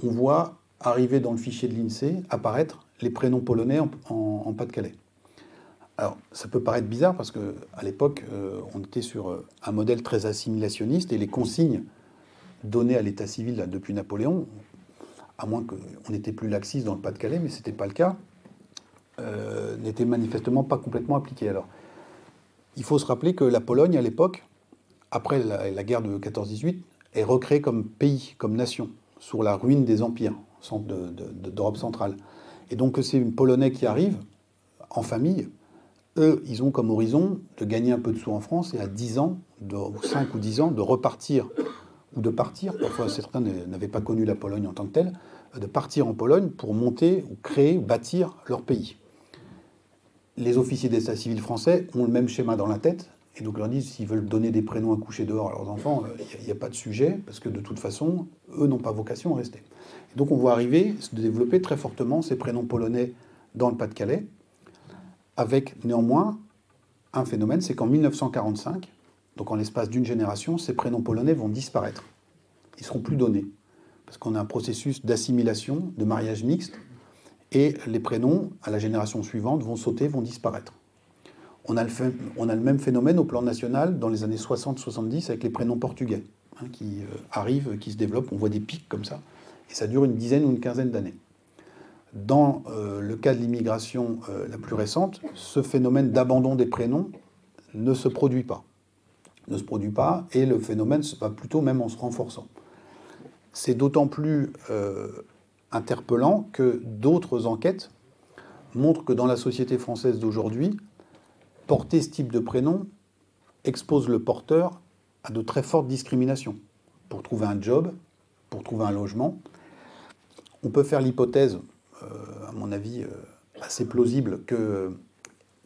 on voit arriver dans le fichier de l'INSEE apparaître les prénoms polonais en Pas-de-Calais. Alors, ça peut paraître bizarre parce qu'à l'époque, on était sur un modèle très assimilationniste et les consignes données à l'état civil là, depuis Napoléon, à moins qu'on n'était plus laxiste dans le Pas-de-Calais, mais ce n'était pas le cas, n'étaient manifestement pas complètement appliquées. Alors, il faut se rappeler que la Pologne, à l'époque, après la guerre de 14-18, est recréée comme pays, comme nation, sur la ruine des empires d'Europe centrale. Et donc, ces Polonais qui arrivent en famille, eux, ils ont comme horizon de gagner un peu de sous en France et à 10 ans, 5 ou 10 ans, de repartir ou de partir. Parfois, certains n'avaient pas connu la Pologne en tant que telle, de partir en Pologne pour monter ou créer ou bâtir leur pays. Les officiers d'état civil français ont le même schéma dans la tête. Et donc, ils leur disent, s'ils veulent donner des prénoms à coucher dehors à leurs enfants, il n'y a pas de sujet, parce que de toute façon, eux n'ont pas vocation à rester. Et donc, on voit arriver, se développer très fortement ces prénoms polonais dans le Pas-de-Calais, avec néanmoins un phénomène, c'est qu'en 1945, donc en l'espace d'une génération, ces prénoms polonais vont disparaître. Ils ne seront plus donnés, parce qu'on a un processus d'assimilation, de mariage mixte, et les prénoms, à la génération suivante, vont sauter, vont disparaître. On a le même phénomène au plan national dans les années 60-70 avec les prénoms portugais qui arrivent, qui se développent. On voit des pics comme ça. Et ça dure une dizaine ou une quinzaine d'années. Dans le cas de l'immigration la plus récente, ce phénomène d'abandon des prénoms ne se produit pas. Ne se produit pas et le phénomène va plutôt même en se renforçant. C'est d'autant plus interpellant que d'autres enquêtes montrent que dans la société française d'aujourd'hui, porter ce type de prénom expose le porteur à de très fortes discriminations. Pour trouver un job, pour trouver un logement, on peut faire l'hypothèse, à mon avis, assez plausible, que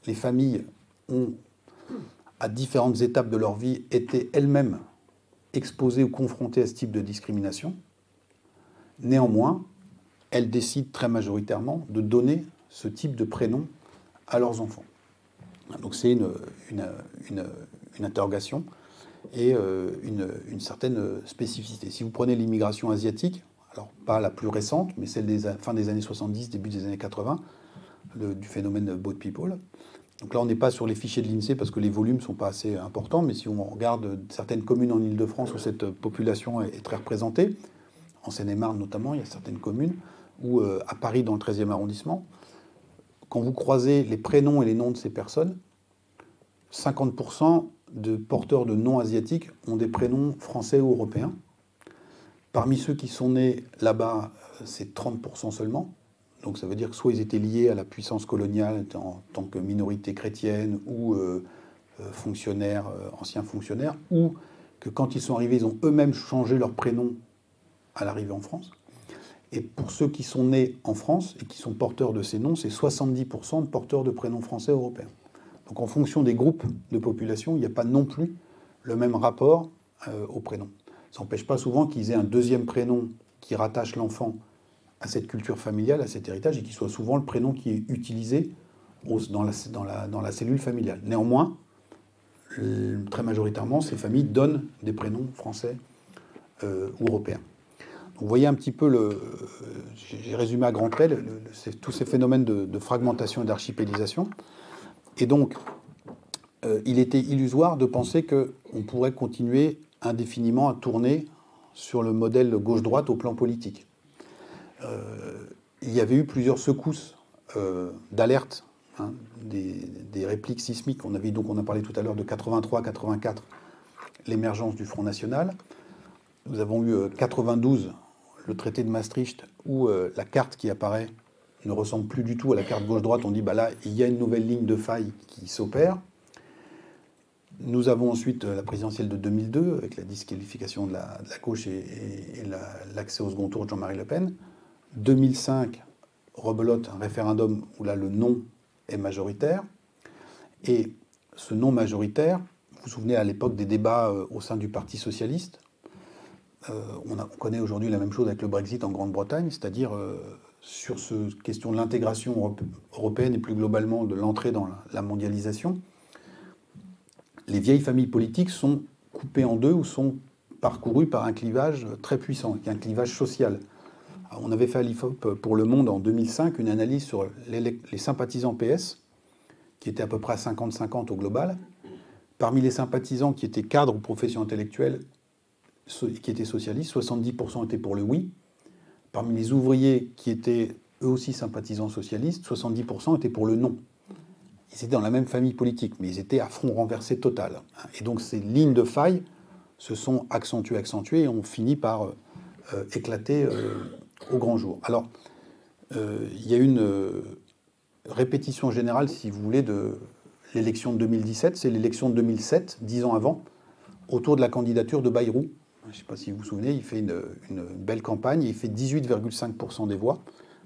les familles ont, à différentes étapes de leur vie, été elles-mêmes exposées ou confrontées à ce type de discrimination. Néanmoins, elles décident très majoritairement de donner ce type de prénom à leurs enfants. Donc c'est une interrogation et une certaine spécificité. Si vous prenez l'immigration asiatique, alors pas la plus récente, mais celle des fin des années 70, début des années 80, du phénomène boat people. Donc là, on n'est pas sur les fichiers de l'INSEE parce que les volumes ne sont pas assez importants, mais si on regarde certaines communes en Île-de-France où cette population est très représentée, en Seine-et-Marne notamment, il y a certaines communes, ou à Paris dans le 13e arrondissement, quand vous croisez les prénoms et les noms de ces personnes, 50% de porteurs de noms asiatiques ont des prénoms français ou européens. Parmi ceux qui sont nés là-bas, c'est 30% seulement. Donc ça veut dire que soit ils étaient liés à la puissance coloniale en tant que minorité chrétienne ou fonctionnaires, anciens fonctionnaires, ou que quand ils sont arrivés, ils ont eux-mêmes changé leur prénom à l'arrivée en France. Et pour ceux qui sont nés en France et qui sont porteurs de ces noms, c'est 70% de porteurs de prénoms français européens. Donc en fonction des groupes de population, il n'y a pas non plus le même rapport au prénom. Ça n'empêche pas souvent qu'ils aient un deuxième prénom qui rattache l'enfant à cette culture familiale, à cet héritage, et qui soit souvent le prénom qui est utilisé dans la cellule familiale. Néanmoins, très majoritairement, ces familles donnent des prénoms français ou européens. Donc, vous voyez un petit peu, j'ai résumé à grands traits tous ces phénomènes de fragmentation et d'archipélisation. Et donc, il était illusoire de penser qu'on pourrait continuer indéfiniment à tourner sur le modèle gauche-droite au plan politique. Il y avait eu plusieurs secousses d'alerte, hein, des répliques sismiques. On a parlé tout à l'heure de 83-84, l'émergence du Front National. Nous avons eu 92, le traité de Maastricht, où la carte qui apparaît ne ressemble plus du tout à la carte gauche-droite. On dit, bah là, il y a une nouvelle ligne de faille qui s'opère. Nous avons ensuite la présidentielle de 2002, avec la disqualification de la gauche et l'accès au second tour de Jean-Marie Le Pen. 2005, rebelote, un référendum où là, le non est majoritaire. Et ce non majoritaire, vous vous souvenez à l'époque des débats au sein du Parti socialiste, on connaît aujourd'hui la même chose avec le Brexit en Grande-Bretagne, c'est-à-dire sur cette question de l'intégration européenne et plus globalement de l'entrée dans la mondialisation. Les vieilles familles politiques sont coupées en deux ou sont parcourues par un clivage très puissant, qui est un clivage social. Alors, on avait fait à l'IFOP pour Le Monde en 2005 une analyse sur les sympathisants PS, qui étaient à peu près à 50-50 au global. Parmi les sympathisants qui étaient cadres ou professions intellectuelles, qui étaient socialistes, 70% étaient pour le oui. Parmi les ouvriers qui étaient eux aussi sympathisants socialistes, 70% étaient pour le non. Ils étaient dans la même famille politique, mais ils étaient à front renversé total. Et donc ces lignes de faille se sont accentuées et ont fini par éclater au grand jour. Alors, il y a une répétition générale, si vous voulez, de l'élection de 2017. C'est l'élection de 2007, 10 ans avant, autour de la candidature de Bayrou. Je ne sais pas si vous vous souvenez, il fait une belle campagne, il fait 18,5% des voix.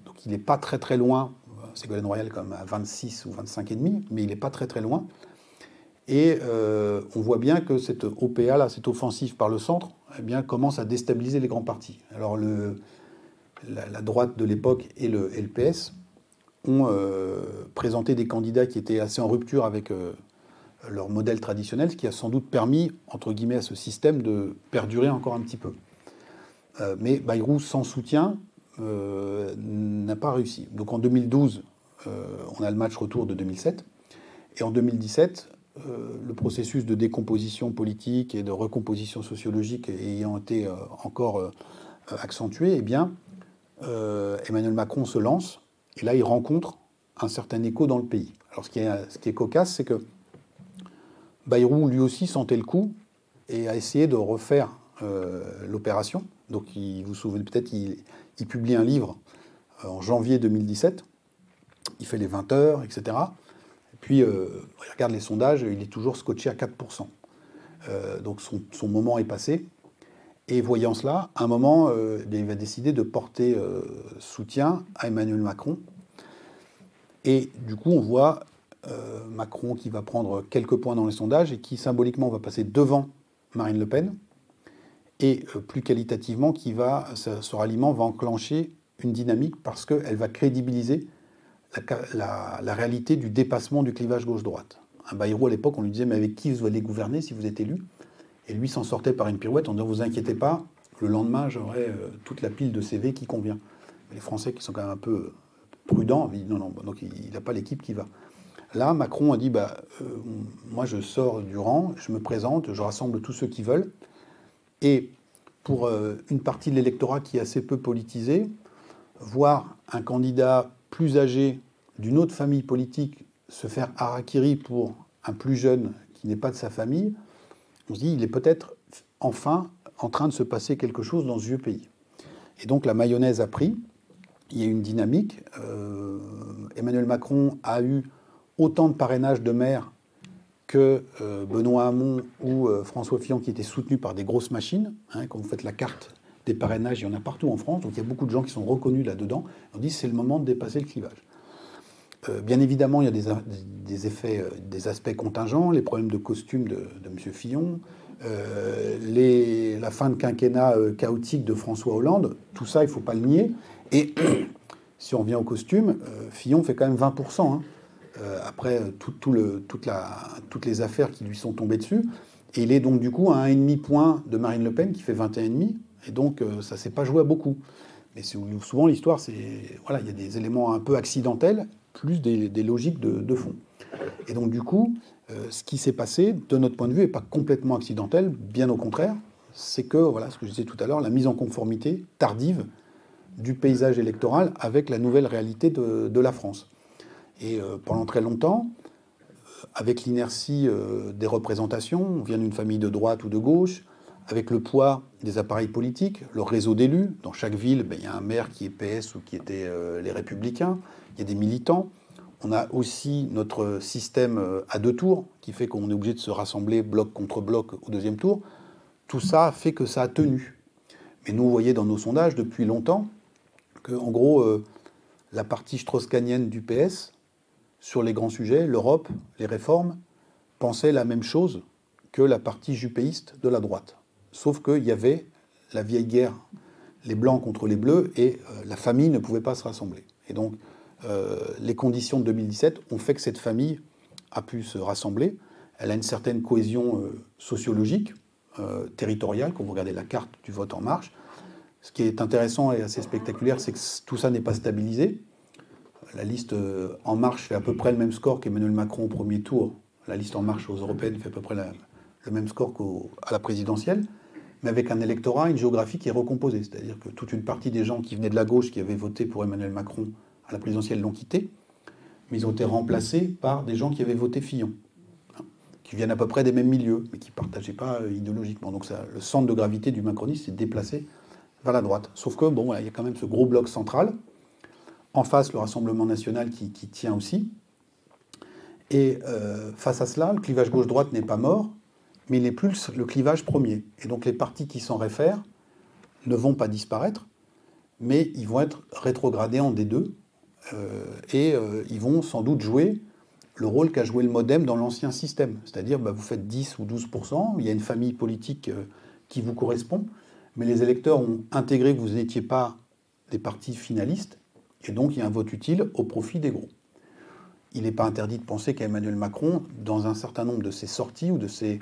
Donc il n'est pas très très loin. Ségolène Royal comme à 26 ou 25,5, mais il n'est pas très très loin. Et on voit bien que cette OPA, là, cette offensive par le centre, eh bien, commence à déstabiliser les grands partis. Alors la droite de l'époque et le PS ont présenté des candidats qui étaient assez en rupture avec leur modèle traditionnel, ce qui a sans doute permis, entre guillemets, à ce système de perdurer encore un petit peu. Mais Bayrou, sans soutien, n'a pas réussi. Donc en 2012, on a le match retour de 2007. Et en 2017, le processus de décomposition politique et de recomposition sociologique ayant été encore accentué, eh bien, Emmanuel Macron se lance. Et là, il rencontre un certain écho dans le pays. Alors ce qui est cocasse, c'est que Bayrou, lui aussi, sentait le coup et a essayé de refaire l'opération. Donc, vous vous souvenez peut-être, il publie un livre en janvier 2017. Il fait les 20 heures, etc. Et puis, il regarde les sondages, il est toujours scotché à 4%. Donc, son moment est passé. Et voyant cela, à un moment, il va décider de porter soutien à Emmanuel Macron. Et du coup, on voit Macron qui va prendre quelques points dans les sondages et qui, symboliquement, va passer devant Marine Le Pen. Et plus qualitativement, ce ralliement va enclencher une dynamique parce qu'elle va crédibiliser la réalité du dépassement du clivage gauche-droite. Un Bayrou, à l'époque, on lui disait « Mais avec qui vous allez gouverner si vous êtes élu ?» Et lui s'en sortait par une pirouette en disant « Vous inquiétez pas, le lendemain, j'aurai toute la pile de CV qui convient. » Les Français, qui sont quand même un peu prudents, ils disent « Non, donc il n'a pas l'équipe qui va. » Là, Macron a dit moi, je sors du rang, je me présente, je rassemble tous ceux qui veulent. Et pour une partie de l'électorat qui est assez peu politisé, voir un candidat plus âgé d'une autre famille politique se faire harakiri pour un plus jeune qui n'est pas de sa famille, on se dit il est peut-être enfin en train de se passer quelque chose dans ce vieux pays. Et donc la mayonnaise a pris, il y a une dynamique. Emmanuel Macron a eu autant de parrainages de maires que Benoît Hamon ou François Fillon qui étaient soutenus par des grosses machines. Quand vous faites la carte des parrainages, il y en a partout en France, donc il y a beaucoup de gens qui sont reconnus là-dedans. On dit c'est le moment de dépasser le clivage. Bien évidemment, il y a des effets, des aspects contingents, les problèmes de costume de M. Fillon, la fin de quinquennat chaotique de François Hollande, tout ça, il ne faut pas le nier. Et si on revient au costume, Fillon fait quand même 20%. Après toutes les affaires qui lui sont tombées dessus. Et il est donc du coup à 1,5 point de Marine Le Pen qui fait 21,5. Et donc ça ne s'est pas joué à beaucoup. Mais souvent l'histoire, il y a des éléments un peu accidentels, plus des logiques de fond. Et donc du coup, ce qui s'est passé, de notre point de vue, n'est pas complètement accidentel, bien au contraire. C'est que, ce que je disais tout à l'heure, la mise en conformité tardive du paysage électoral avec la nouvelle réalité de la France. Et pendant très longtemps, avec l'inertie des représentations, on vient d'une famille de droite ou de gauche, avec le poids des appareils politiques, le réseau d'élus. Dans chaque ville, il y a un maire qui est PS ou qui était les Républicains, il y a des militants. On a aussi notre système à 2 tours, qui fait qu'on est obligé de se rassembler bloc contre bloc au 2e tour. Tout ça fait que ça a tenu. Mais nous, vous voyez dans nos sondages depuis longtemps que, en gros, la partie strauss-kahnienne du PS, sur les grands sujets, l'Europe, les réformes, pensait la même chose que la partie juppéiste de la droite. Sauf qu'il y avait la vieille guerre, les blancs contre les bleus, et la famille ne pouvait pas se rassembler. Et donc, les conditions de 2017 ont fait que cette famille a pu se rassembler. Elle a une certaine cohésion sociologique, territoriale, quand vous regardez la carte du vote En Marche. Ce qui est intéressant et assez spectaculaire, c'est que tout ça n'est pas stabilisé. La liste En Marche fait à peu près le même score qu'Emmanuel Macron au premier tour. La liste En Marche aux européennes fait à peu près le même score qu'à la présidentielle, mais avec un électorat, une géographie qui est recomposée. C'est-à-dire que toute une partie des gens qui venaient de la gauche, qui avaient voté pour Emmanuel Macron à la présidentielle, l'ont quitté, mais ils ont été remplacés par des gens qui avaient voté Fillon, qui viennent à peu près des mêmes milieux, mais qui ne partageaient pas idéologiquement. Donc ça, le centre de gravité du macronisme s'est déplacé vers la droite. Sauf que, bon, il y a quand même ce gros bloc central. En face, le Rassemblement national qui tient aussi. Et face à cela, le clivage gauche-droite n'est pas mort, mais il n'est plus le clivage premier. Et donc les partis qui s'en réfèrent ne vont pas disparaître, mais ils vont être rétrogradés en D2, et ils vont sans doute jouer le rôle qu'a joué le MoDem dans l'ancien système. C'est-à-dire, vous faites 10 ou 12%, il y a une famille politique qui vous correspond, mais les électeurs ont intégré que vous n'étiez pas des partis finalistes, et donc il y a un vote utile au profit des gros. Il n'est pas interdit de penser qu'Emmanuel Macron, dans un certain nombre de ses sorties ou de ses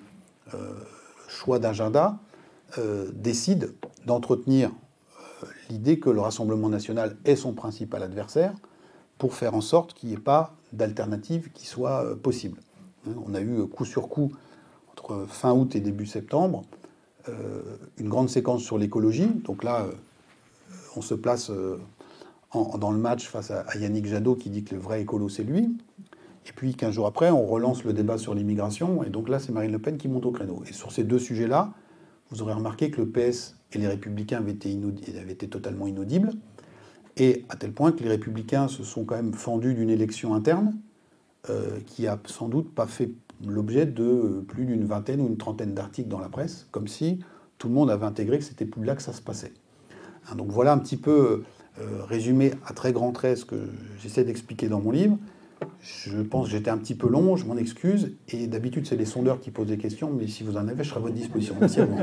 choix d'agenda, décide d'entretenir l'idée que le Rassemblement national est son principal adversaire pour faire en sorte qu'il n'y ait pas d'alternative qui soit possible. On a eu coup sur coup, entre fin août et début septembre, une grande séquence sur l'écologie. Donc là, on se place dans le match face à Yannick Jadot qui dit que le vrai écolo, c'est lui. Et puis 15 jours après, on relance le débat sur l'immigration. Et donc là, c'est Marine Le Pen qui monte au créneau. Et sur ces deux sujets-là, vous aurez remarqué que le PS et les Républicains avaient été totalement inaudibles. Et à tel point que les Républicains se sont quand même fendus d'une élection interne qui a sans doute pas fait l'objet de plus d'une vingtaine ou une trentaine d'articles dans la presse, comme si tout le monde avait intégré que c'était plus là que ça se passait. Donc voilà un petit peu résumé à très grands traits ce que j'essaie d'expliquer dans mon livre. Je pense que j'étais un petit peu long, je m'en excuse. Et d'habitude, c'est les sondeurs qui posent des questions, mais si vous en avez, je serai à votre disposition. Merci à vous.